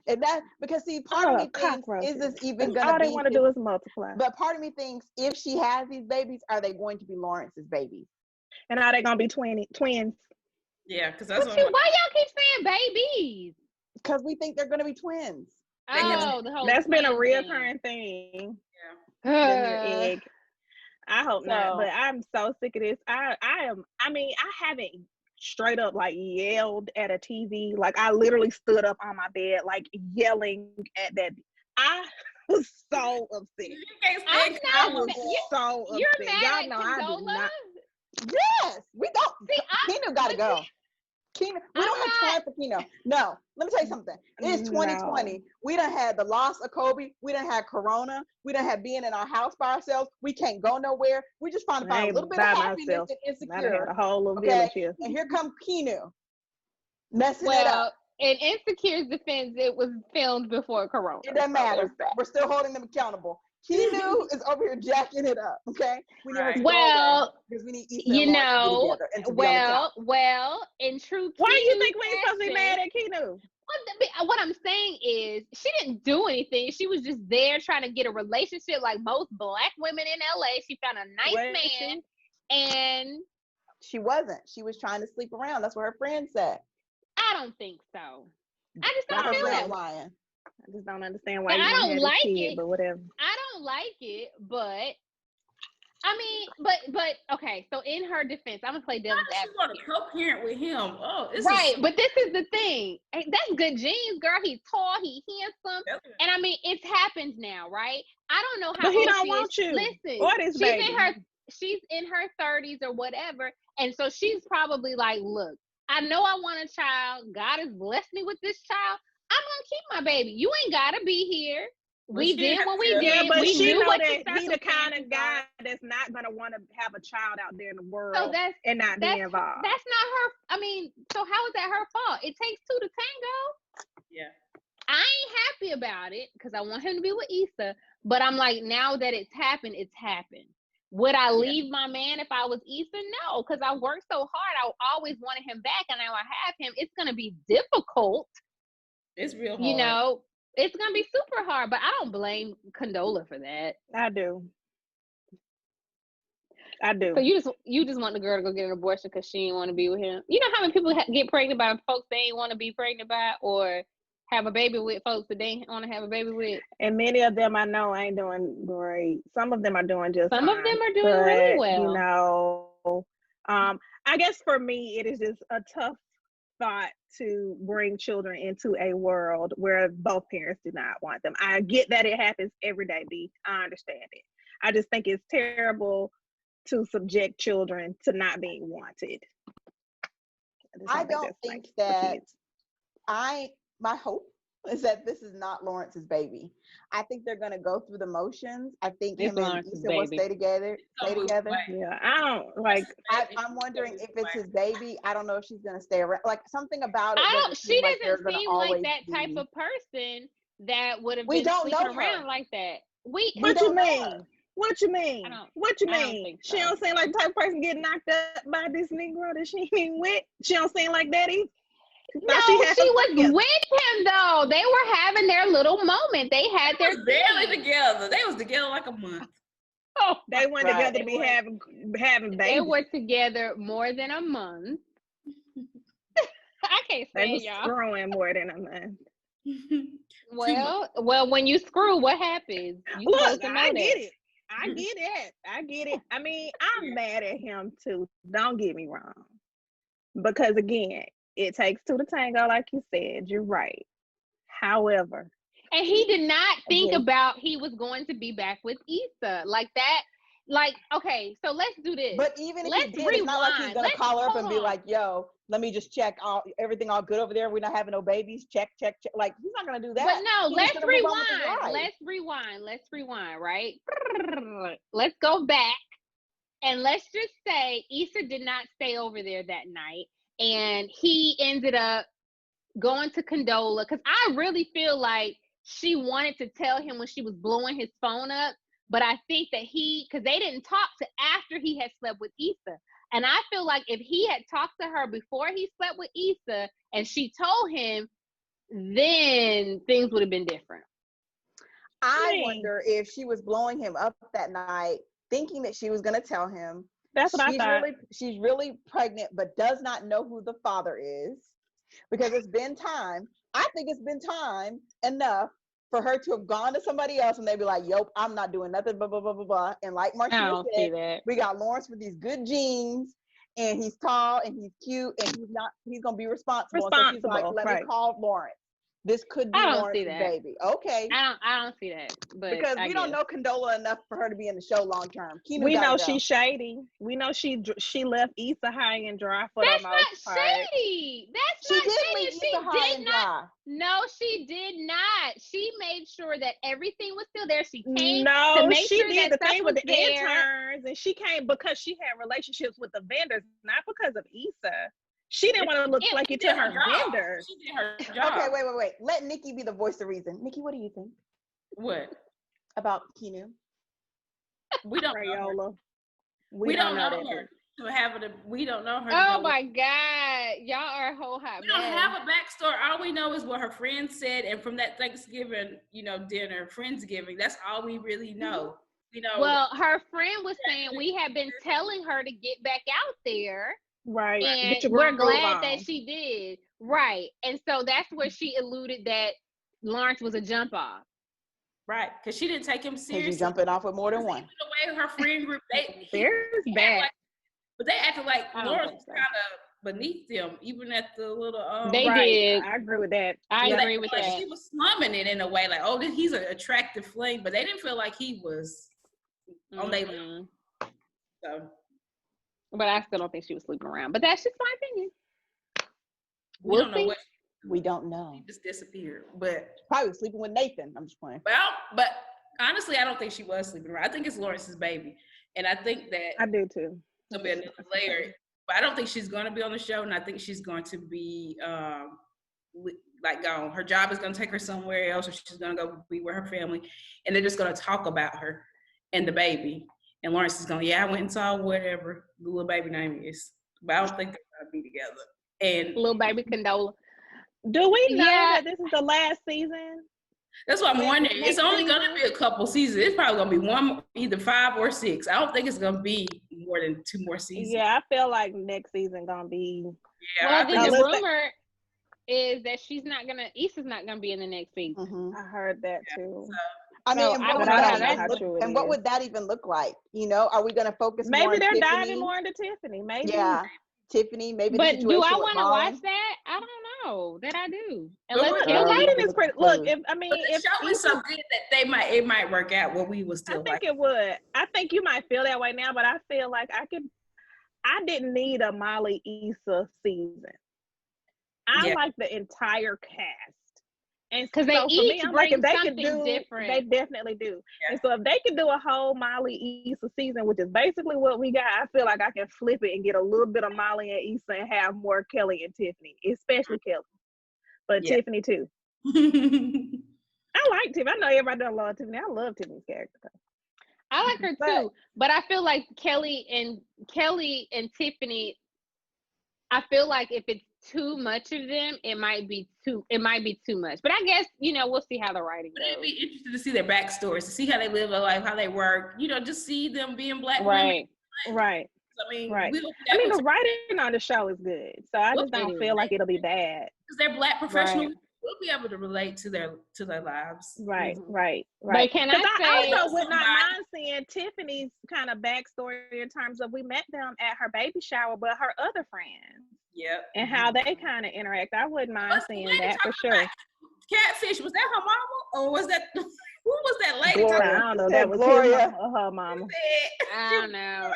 And that, because see, part of me thinks, is this even going to be... All they want to do is multiply. But part of me thinks, if she has these babies, are they going to be Lawrence's babies? And are they going to be twins? Yeah, because that's why y'all keep saying babies? Because we think they're going to be twins. That's been a reoccurring thing. Yeah. Egg. I hope not, but I'm so sick of this. I haven't straight up like yelled at a TV. Like, I literally stood up on my bed, like yelling at that. I was so upset. I was so upset. You're mad Y'all know at I do not. Yes, we don't. Kingdom gotta go. Keno, we don't have time for Keno. No, let me tell you something. It's 2020. No. We done had the loss of Kobe. We done had Corona. We done had being in our house by ourselves. We can't go nowhere. We just find a little bit of happiness and insecure. I had a whole little village here. And here come Keno messing it up. In Insecure's defense, it was filmed before Corona. It doesn't matter. We're still holding them accountable. Keno is over here jacking it up. Okay. We need well, because we need you know. Well, in true. Why do you think we're supposed to be mad at Keno? What I'm saying is, she didn't do anything. She was just there trying to get a relationship, like most Black women in LA. She found a nice man, and she wasn't. She was trying to sleep around. That's what her friend said. I don't think so. I just don't feel that lying. I just don't understand why. I don't like it, but whatever. I don't like it, but I mean, but okay. So in her defense, I'm gonna play devil's advocate. She want to co-parent with him. Oh, right. But this is the thing. That's good genes, girl. He's tall. He handsome. And I mean, it's happened now, right? I don't know how. But he don't want you. Listen, or this baby. She's in her 30s or whatever, and so she's probably like, look, I know I want a child. God has blessed me with this child. I'm gonna keep my baby. You ain't gotta be here. We did what we did. But we she knew what that he the kind of guy that's not gonna want to have a child out there in the world and not be involved. That's not her. I mean, so how is that her fault? It takes two to tango. Yeah. I ain't happy about it because I want him to be with Issa. But I'm like, now that it's happened, it's happened. Would I leave my man if I was Issa? No, because I worked so hard. I always wanted him back, and now I have him. It's gonna be difficult. It's real hard. You know, it's gonna be super hard, but I don't blame Condola for that. I do. So you just want the girl to go get an abortion because she didn't want to be with him. You know how many people get pregnant by folks they ain't want to be pregnant by, or have a baby with folks that they ain't want to have a baby with? And many of them I know ain't doing great. Some of them are doing just fine. Some of them are doing but, really well. You know, I guess for me it is just a tough thought to bring children into a world where both parents do not want them. I get that it happens every day, B. I understand it. I just think it's terrible to subject children to not being wanted. I don't think that my hope is that this is not Lawrence's baby. I think they're gonna go through the motions. I think him and Issa will stay together. Yeah, I don't like. I'm wondering if it's his baby. I don't know if she's gonna stay around. Like something about it. She doesn't seem like that type of person that would have been sleeping around like that. What you mean? What you mean? What you mean? She don't seem like the type of person getting knocked up by this Negro that she ain't with. She don't seem like that either. No, she was with him though. They were having their little moment. They had their barely together. They was together like a month. Oh, they weren't together to be having babies. They were together more than a month. I can't say y'all. They were screwing more than a month. Well, when you screw, what happens? Look, I get it. I get it. I mean, I'm mad at him too. Don't get me wrong. Because again, it takes two to tango, like you said. You're right. However. And he did not think about he was going to be back with Issa. Like that. Like, okay, so let's do this. But even if he did, it's not like he's going to call her up and be like, yo, let me just check everything all good over there. We're not having no babies. Check. Like, he's not going to do that. But no, let's rewind, right? Let's go back. And let's just say Issa did not stay over there that night. And he ended up going to Condola. Because I really feel like she wanted to tell him when she was blowing his phone up. But I think that because they didn't talk to after he had slept with Issa. And I feel like if he had talked to her before he slept with Issa and she told him, then things would have been different. I wonder if she was blowing him up that night, thinking that she was going to tell him. That's what I thought. She's really pregnant, but does not know who the father is. Because it's been time. I think it's been time enough for her to have gone to somebody else and they'd be like, yo, I'm not doing nothing, blah, blah, blah, blah, blah. And like Marcia said, we got Lawrence with these good genes and he's tall and he's cute and he's going to be responsible. So she's like, let me call Lawrence. This could be Lawrence's baby. Okay. I don't see that. But because we don't know Condola enough for her to be in the show long term. We know she's shady. We know she left Issa high and dry for the most part. That's not shady. That's not shady. She did not. No, she did not. She made sure that everything was still there. She came to make she sure did that the thing with the there. interns, and she came because she had relationships with the vendors, not because of Issa. She didn't want to look like it to her vendors. She did her job. Okay, wait. Let Nikki be the voice of reason. Nikki, what do you think? What? About Keanu? We don't know her. We don't know her. We don't know her. Oh my God. Y'all are a whole hot We don't have a backstory. All we know is what her friend said. And from that Thanksgiving, dinner, Friendsgiving, that's all we really know. Well, her friend was saying we have been telling her to get back out there. Right. And we're glad that she did. Right. And so that's where she alluded that Lawrence was a jump off. Right. Because she didn't take him seriously. She's jumping off with more than one. The way her friend group, there's bad. But they acted like Lawrence was kind of beneath them, even at the little. They did. I agree with that. I agree with that. She was slumming it in a way, like, oh, he's an attractive fling, but they didn't feel like he was on their level. So. But I still don't think she was sleeping around. But that's just my opinion. We don't know what. We don't know. She just disappeared, but probably sleeping with Nathan. I'm just playing. Well, but honestly, I don't think she was sleeping around. I think it's Lawrence's baby, and I think that I do too. It'll be another layer, but I don't think she's going to be on the show, and I think she's going to be gone. Her job is going to take her somewhere else, or she's going to go be with her family, and they're just going to talk about her and the baby. And Lawrence is going, I went and saw whatever the little baby name is, but I don't think they're going to be together. And little baby Condola. Do we know that this is the last season? That's what I'm wondering. It's only going to be a couple seasons. It's probably going to be one, either 5 or 6. I don't think it's going to be more than 2 more seasons. Yeah, I feel like next season going to be. Yeah, well, the rumor is that Issa's not going to be in the next season. Mm-hmm. I heard that too. So, I mean, what would that even look like? Are we going to focus more on Maybe they're Tiffany? diving more into Tiffany. Maybe. Yeah. Tiffany, maybe. But do I want to watch that? I don't know that I do. The writing is pretty. Look, if the show is so good that it might work out where we would still. I think it would. I think you might feel that way now, but I feel like I didn't need a Molly Issa season. I like the entire cast. And because they each bring something different. They definitely do. Yeah. And so if they could do a whole Molly Issa season, which is basically what we got, I feel like I can flip it and get a little bit of Molly and Issa and have more Kelly and Tiffany, especially Kelly, but Tiffany too. I like Tiffany. I know everybody doesn't love Tiffany. I love Tiffany's character. I like her too, but I feel like Kelly and Tiffany. I feel like if it's too much of them, it might be too much. But I guess, we'll see how the writing goes. It'd be interesting to see their backstories, to see how they live their life, how they work, just see them being Black women. Right. I mean, the writing on the show is good. So I just don't feel like it'll be bad. Because they're Black professionals. We'll be able to relate to their lives. Right, right. But can I also would not mind seeing Tiffany's kind of backstory in terms of we met them at her baby shower, but her other friends. Yep. And how they kind of interact. I wouldn't mind seeing that for sure. Catfish, was that her mama? Or was that, who was that lady? Gloria, I don't know. That was Gloria or her mama. I don't know.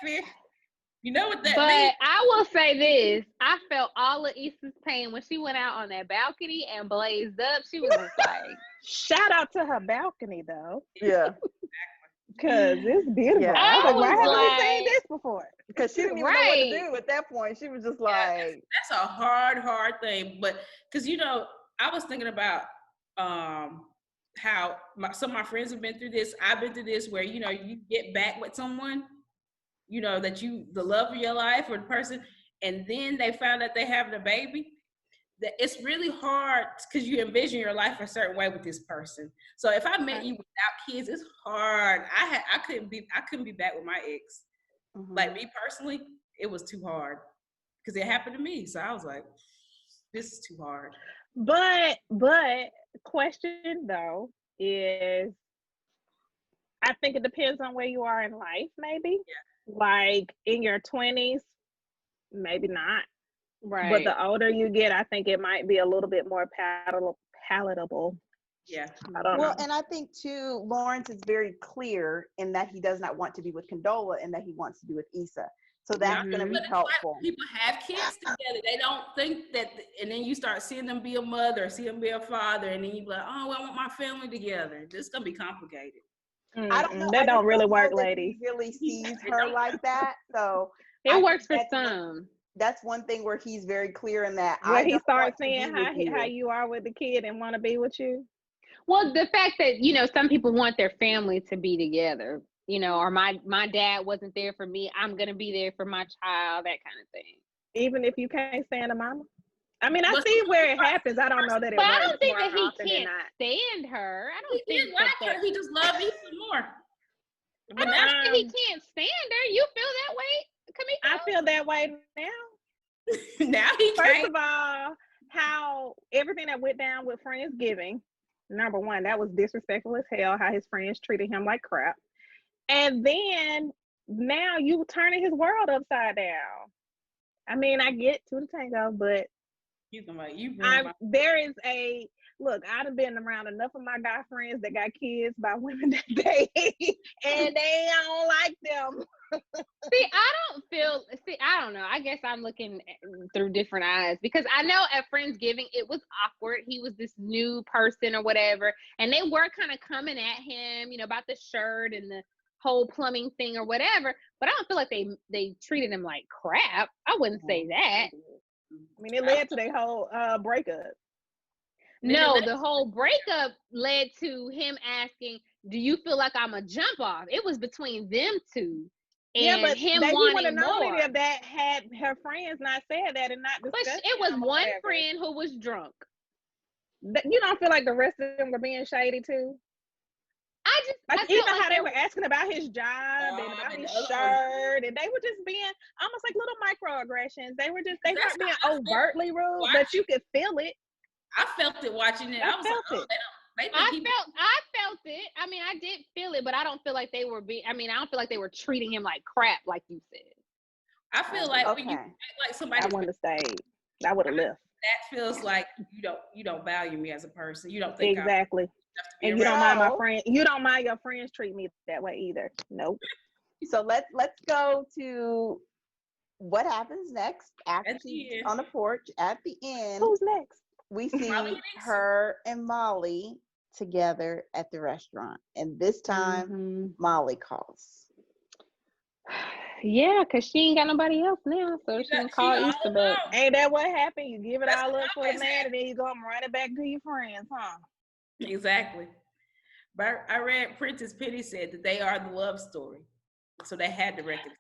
Catfish. You know what that means? But I will say this. I felt all of Issa's pain when she went out on that balcony and blazed up. She was just like... Shout out to her balcony, though. Yeah. Because it's beautiful. Yeah. I was like, why haven't we seen this before? Because she didn't even know what to do at that point. She was just like... That's a hard thing. But, because, I was thinking about how some of my friends have been through this. I've been through this where, you get back with someone, that the love of your life or the person, and then they found out they having a baby. That it's really hard because you envision your life a certain way with this person. So if I met you without kids, it's hard. I couldn't be back with my ex. Mm-hmm. Like me personally, it was too hard because it happened to me. So I was like, this is too hard. But question though is, I think it depends on where you are in life. Maybe like in your 20s, maybe not. Right. But the older you get, I think it might be a little bit more palatable. Yeah. I don't know. And I think too, Lawrence is very clear in that he does not want to be with Condola and that he wants to be with Issa. So that's going to be helpful. People have kids together. They don't think that, and then you start seeing them be a mother, see them be a father, and then you be like, oh, I want my family together. This is going to be complicated. I don't know. That don't really work, ladies. He really sees her like that. So it works for some. That's one thing where he's very clear in that. Where he starts saying how you are with the kid and want to be with you. Well, the fact that, you know, some people want their family to be together, you know, or my dad wasn't there for me, I'm going to be there for my child, that kind of thing. Even if you can't stand a mama? I mean, I see where it happens. I don't know that it works. But I don't think that he can't stand her. I don't think he like her. He just loves Issa more. But I don't think he can't stand her. You feel that way, Kamiko? I feel that way now. Now he can't. First of all, how everything that went down with Friendsgiving, number one, that was disrespectful as hell, how his friends treated him like crap. And then now you turning his world upside down. I mean, I get to the tango, but there is a look. I've been around enough of my guy friends that got kids by women that they and they don't like them. I don't know. I guess I'm looking through different eyes because I know at Friendsgiving it was awkward. He was this new person or whatever, and they were kind of coming at him, you know, about the shirt and the whole plumbing thing or whatever. But I don't feel like they treated him like crap. I wouldn't say that. I mean, it led to their whole breakup. No, the whole breakup led to him asking, "Do you feel like I'm a jump off?" It was between them two. And yeah, but him he wanting would have known more. Any of that had her friends not said that and not discussed. But it was one friend who was drunk. You don't feel like the rest of them were being shady too? Even how they were asking about his job and about his shirt, and they were just being almost like little microaggressions. They weren't being overtly rude, but you could feel it. I felt it watching it. I felt it. I felt it. I mean, I did feel it, but I don't feel like they were I don't feel like they were treating him like crap, like you said. I feel like when you act like somebody, I wouldn't have stayed. I would have left. That feels like you don't value me as a person. You don't think exactly. And you don't mind my friend. You don't mind your friends treat me that way either. Nope. So let's go to what happens next after she's on the porch at the end. Who's next? We see her and Molly together at the restaurant, and this time Molly calls. Yeah, because she ain't got nobody else now, so she can call Issa back. Ain't that what happened? You give it all up for the man, and then you go and run it back to your friends, huh? Exactly. But I read Princess Pity said that they are the love story, so they had to reconcile.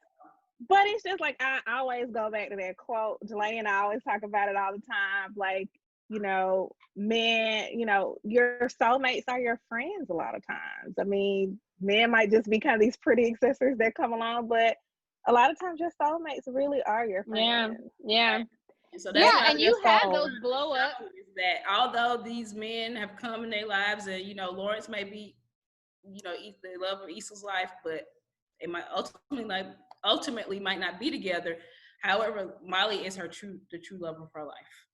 But it's just like I always go back to that quote. Jelay and I always talk about it all the time. Like, you know, men, you know, your soulmates are your friends a lot of times. I mean, men might just be kind of these pretty accessories that come along, but a lot of times your soulmates really are your friends. Yeah. So and you have those blow up. That although these men have come in their lives, and you know, Lawrence may be, you know, the love of Issa's life, but they might ultimately might not be together. However, Molly is the true love of her life.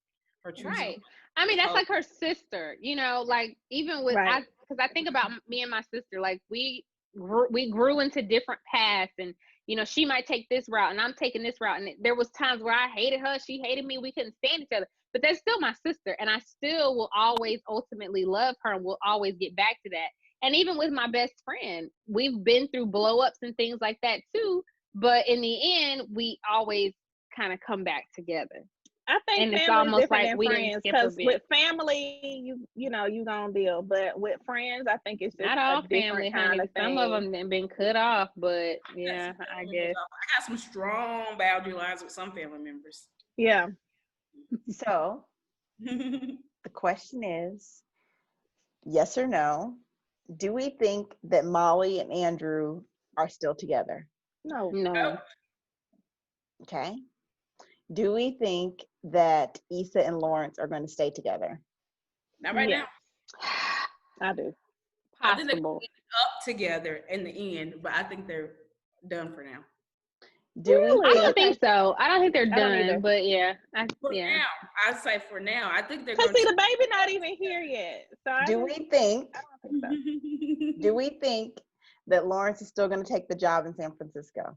Right. I mean, that's like her sister, you know, like even with, because I think about me and my sister, like we grew into different paths, and, you know, she might take this route and I'm taking this route. And there was times where I hated her, she hated me, we couldn't stand each other, but that's still my sister. And I still will always ultimately love her and will always get back to that. And even with my best friend, we've been through blow-ups and things like that too. But in the end, we always kind of come back together. I think and it's almost like we friends, because with family, you know, you gonna deal, but with friends, I think it's just not all family, honey. Some of them have been cut off, but yeah, I guess I got some strong boundary lines with some family members. Yeah. So the question is, yes or no? Do we think that Molly and Andrew are still together? No. Okay. Do we think that Issa and Lawrence are going to stay together? Not right now. I do. Possible. I think they're up together in the end, but I think they're done for now. I don't think so. I don't think they're done. But yeah, now, I'd say for now, I think they're going to see the baby not even here yet. So do we think? I don't think so. Do we think that Lawrence is still going to take the job in San Francisco?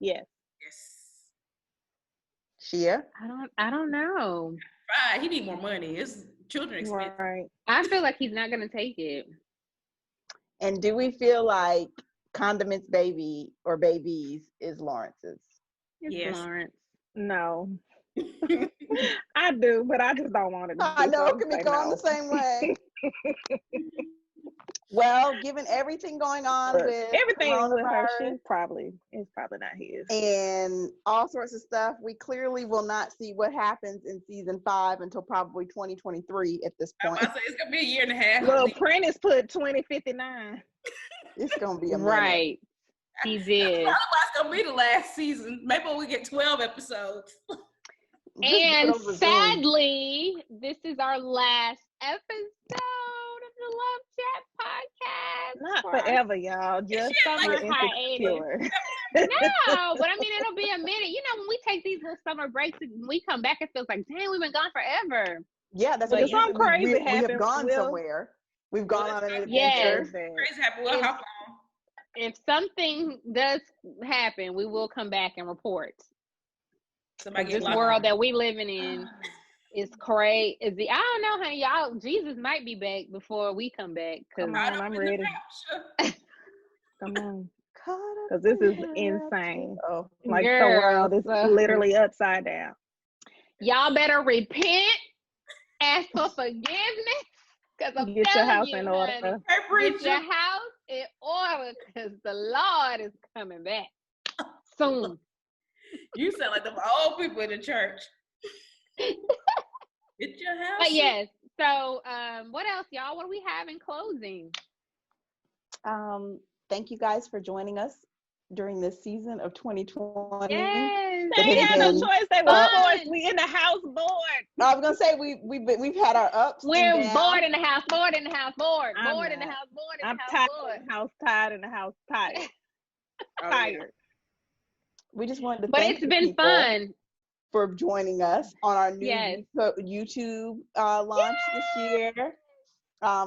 Yes. Shia? I don't know. Right, he need more money. His children expensive. Right. I feel like he's not going to take it. And do we feel like Condiment's baby or babies is Lawrence's? It's Lawrence. No. I do, but I just don't want it. I know, Kimiko, I'm the same way. Well, given everything going on with her, it's probably not his. And all sorts of stuff, we clearly will not see what happens in season 5 until probably 2023 at this point. I say it's gonna be a year and a half. Well, Prentice put 2059. It's gonna be a minute. Right. He did. That's gonna be the last season. Maybe we get 12 episodes. And sadly, this is our last episode of the Love Chat podcast. Not forever, y'all. Just summer insecure. No, but I mean, it'll be a minute. You know, when we take these little summer breaks and we come back, it feels like, dang, we've been gone forever. Yeah, that's like something crazy we have gone somewhere. We've gone on an adventure. Yes. Crazy happened. Well, how long? If something does happen, we will come back and report. This world that we living in is crazy. I don't know how y'all. Jesus might be back before we come back. Come on, I'm ready. Come on, because this is insane. Like the world is literally upside down. Y'all better repent, ask for forgiveness, because I'm get your house in order. Get your house in order, because the Lord is coming back soon. You sound like them old people in the church. Get your house. But yes. So, what else, y'all? What do we have in closing? Thank you guys for joining us during this season of 2020. Yes. They had no choice. They were forced. We in the house bored. I was gonna say we've had our ups. We're and downs. bored in the house. Bored in the house. Bored. Bored in the house. Bored in the house. I'm tired in the house. Tired in the house. Tired. Tired. We just wanted to thank it's been fun for joining us on our new YouTube launch this year.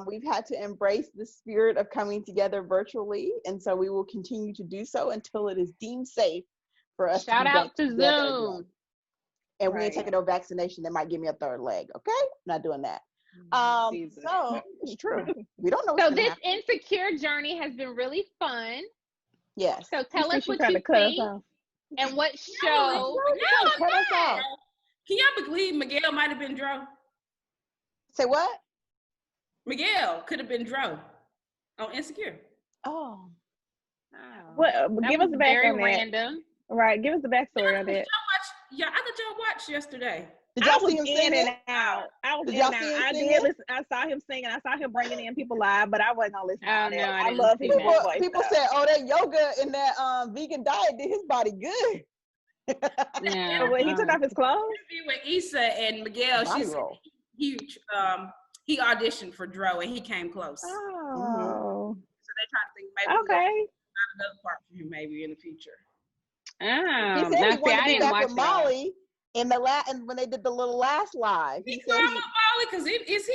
We've had to embrace the spirit of coming together virtually, and so we will continue to do so until it is deemed safe for us. Shout out to Zoom. Again. And we ain't taking no vaccination that might give me a third leg. Okay, not doing that. So it's true. We don't know. So this insecure journey has been really fun. Yes. So tell us what you think. And what show? Can y'all believe Miguel might have been Dro? Say what? Miguel could have been Dro on Insecure. Oh. Well, give us the back on that. Random. Right, give us the backstory on that. Yeah, I thought y'all watched yesterday. Did y'all see him singing? I was in and out. I did listen. I saw him singing. I saw him bringing in people live, but I wasn't gonna listen. I love his voice. People said, "Oh, that yoga and that vegan diet did his body good." Yeah. So when he took off his clothes. With Issa and Miguel, she's huge. He auditioned for Dro and he came close. Oh. So they tried to think maybe another part for him maybe in the future. He said he wanted to be back with Molly. And when they did the little last live, he said Molly because he's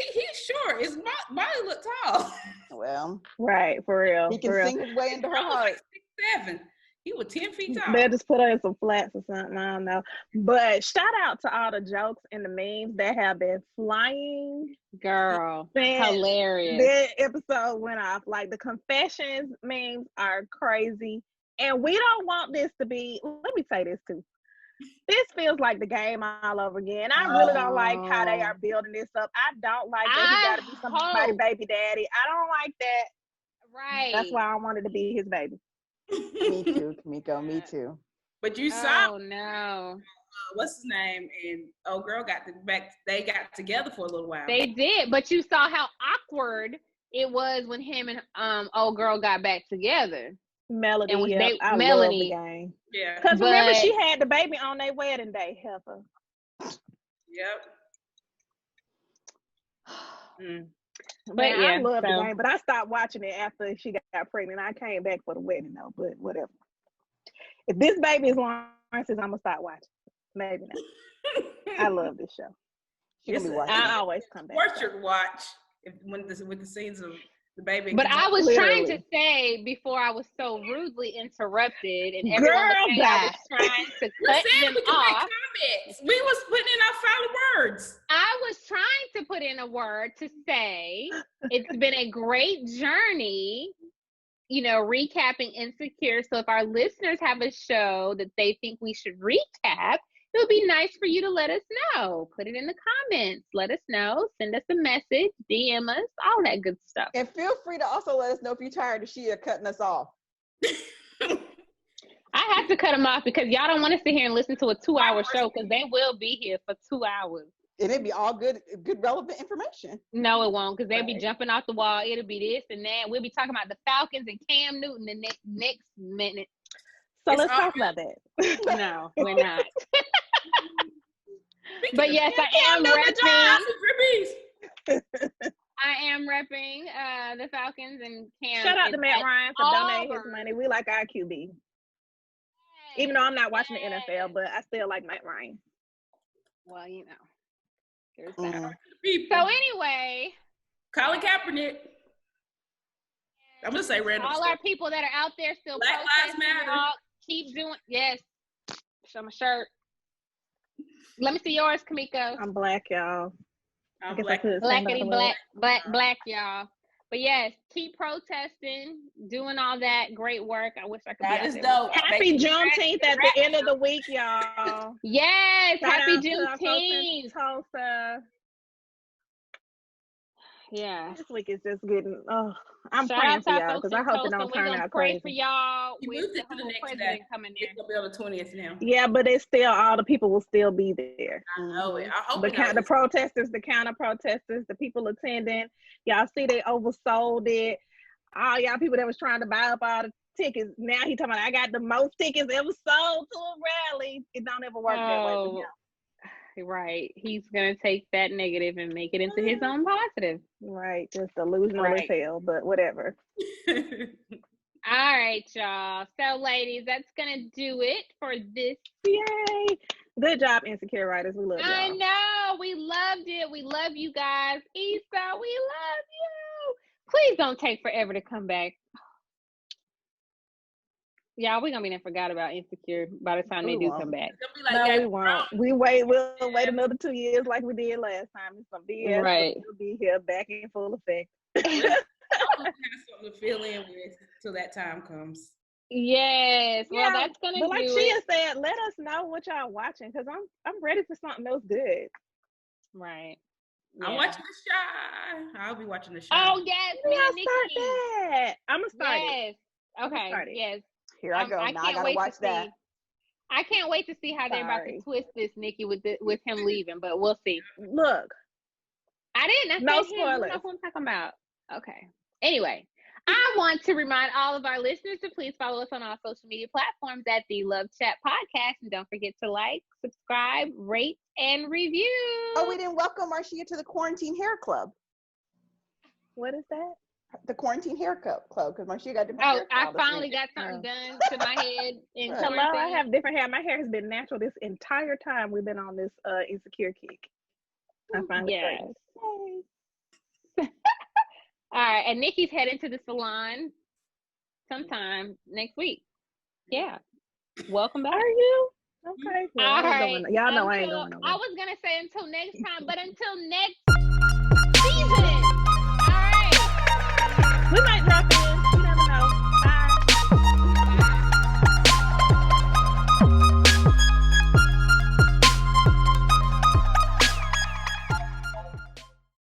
short. Is Molly look tall? Well, right, for real. He can sing his way into her heart. Like 6'7". He was 10 feet tall. They'll just put her in some flats or something. I don't know. But shout out to all the jokes and the memes that have been flying. Girl, hilarious. That episode went off. Like the confessions memes are crazy. And we don't want this to be, let me say this too. This feels like the game all over again. I really don't like how they are building this up. I don't like that he got to be somebody's baby daddy. I don't like that. Right. That's why I wanted to be his baby. Me too, Kimiko. Me too. But you saw. Oh no. What's his name? And old girl they got together for a little while. They did, but you saw how awkward it was when him and old girl got back together. Melody, I Melody. love the game. Yeah. Because remember, she had the baby on their wedding day, Heifer. Yep. But I love the game, but I stopped watching it after she got pregnant. I came back for the wedding though, but whatever. If this baby is Lawrence's, I'm gonna start watching. Maybe not. I love this show. I always come back. Tortured watch with the scenes of the baby. But I was trying to say before I was so rudely interrupted, and everyone was saying I was trying to cut them off. We was putting in our final words. I was trying to put in a word to say it's been a great journey, recapping Insecure. So if our listeners have a show that they think we should recap, it would be nice for you to let us know. Put it in the comments. Let us know. Send us a message. DM us. All that good stuff. And feel free to also let us know if you're tired of Shia cutting us off. I have to cut them off because y'all don't want to sit here and listen to a 2-hour show because they will be here for 2 hours. And it'd be all good relevant information. No, it won't, because they'll be jumping off the wall. It'll be this and that. We'll be talking about the Falcons and Cam Newton the next minute. So let's talk about that. No, we're not. But yes, I am repping. I am repping the Falcons and Cam. Shout out to Matt Ryan for donating his money. We like our QB. Even though I'm not watching the NFL, but I still like Matt Ryan. Well, there's that. So anyway, Colin Kaepernick. I'm gonna say random. All our people that are out there still Black Lives Matter. Keep doing show my shirt. Let me see yours, Kamiko. I'm black, y'all. I'm black. Blackity black, y'all. But yes, keep protesting, doing all that great work. I wish I could. That is dope. Happy Juneteenth at the end of the week, y'all. Yes, happy Juneteenth. Tulsa. Yeah. This week is just getting. I'm Shout praying for out y'all because I hope it don't turn out crazy. Pray for y'all. We moved it to the next day. Coming there. It's gonna be on the 20th now. Yeah, but it's still all the people will still be there. I know it. I hope the protesters, the counter protesters, the people attending. Y'all see they oversold it. All y'all people that was trying to buy up all the tickets. Now he talking about I got the most tickets ever sold to a rally. It don't ever work that way with him. Right. He's going to take that negative and make it into his own positive. Right. Just delusional as hell, but whatever. All right, y'all. So, ladies, that's going to do it for this. Yay. Good job, Insecure Writers. We love y'all. I know. We loved it. We love you guys. Issa, we love you. Please don't take forever to come back. Y'all, we're gonna be forgot about Insecure by the time they do come back. No, we won't. We'll wait another 2 years like we did last time. It's gonna be here. Right. We'll be here back in full effect. Have something to fill in with till that time comes. Yes. Well, that's gonna do like Shia said, let us know what y'all watching because I'm ready for something else good. Right. Yeah. I'm watching The Shy. I'll be watching The Shy. Oh yes, start that. I'm gonna start it. Okay. Yes. Here I go. Now I gotta watch that. I can't wait to see how they're about to twist this, Nikki, with him leaving, but we'll see. Look. I didn't. No spoilers. That's what I'm talking about. Okay. Anyway, I want to remind all of our listeners to please follow us on all social media platforms at the LoveChat Podcast. And don't forget to like, subscribe, rate, and review. Oh, we didn't welcome Marcia to the Quarantine Hair Club. What is that? The Quarantine Hair Club, because Marcia got different hair. I finally got something done to my head. Hello, I have different hair. My hair has been natural this entire time we've been on this Insecure kick. I finally All right, and Nikki's heading to the salon sometime next week. Yeah. Welcome back. Are you? Okay. Well, all right. Y'all know I ain't going nowhere. I was going to say until next time, but until next season.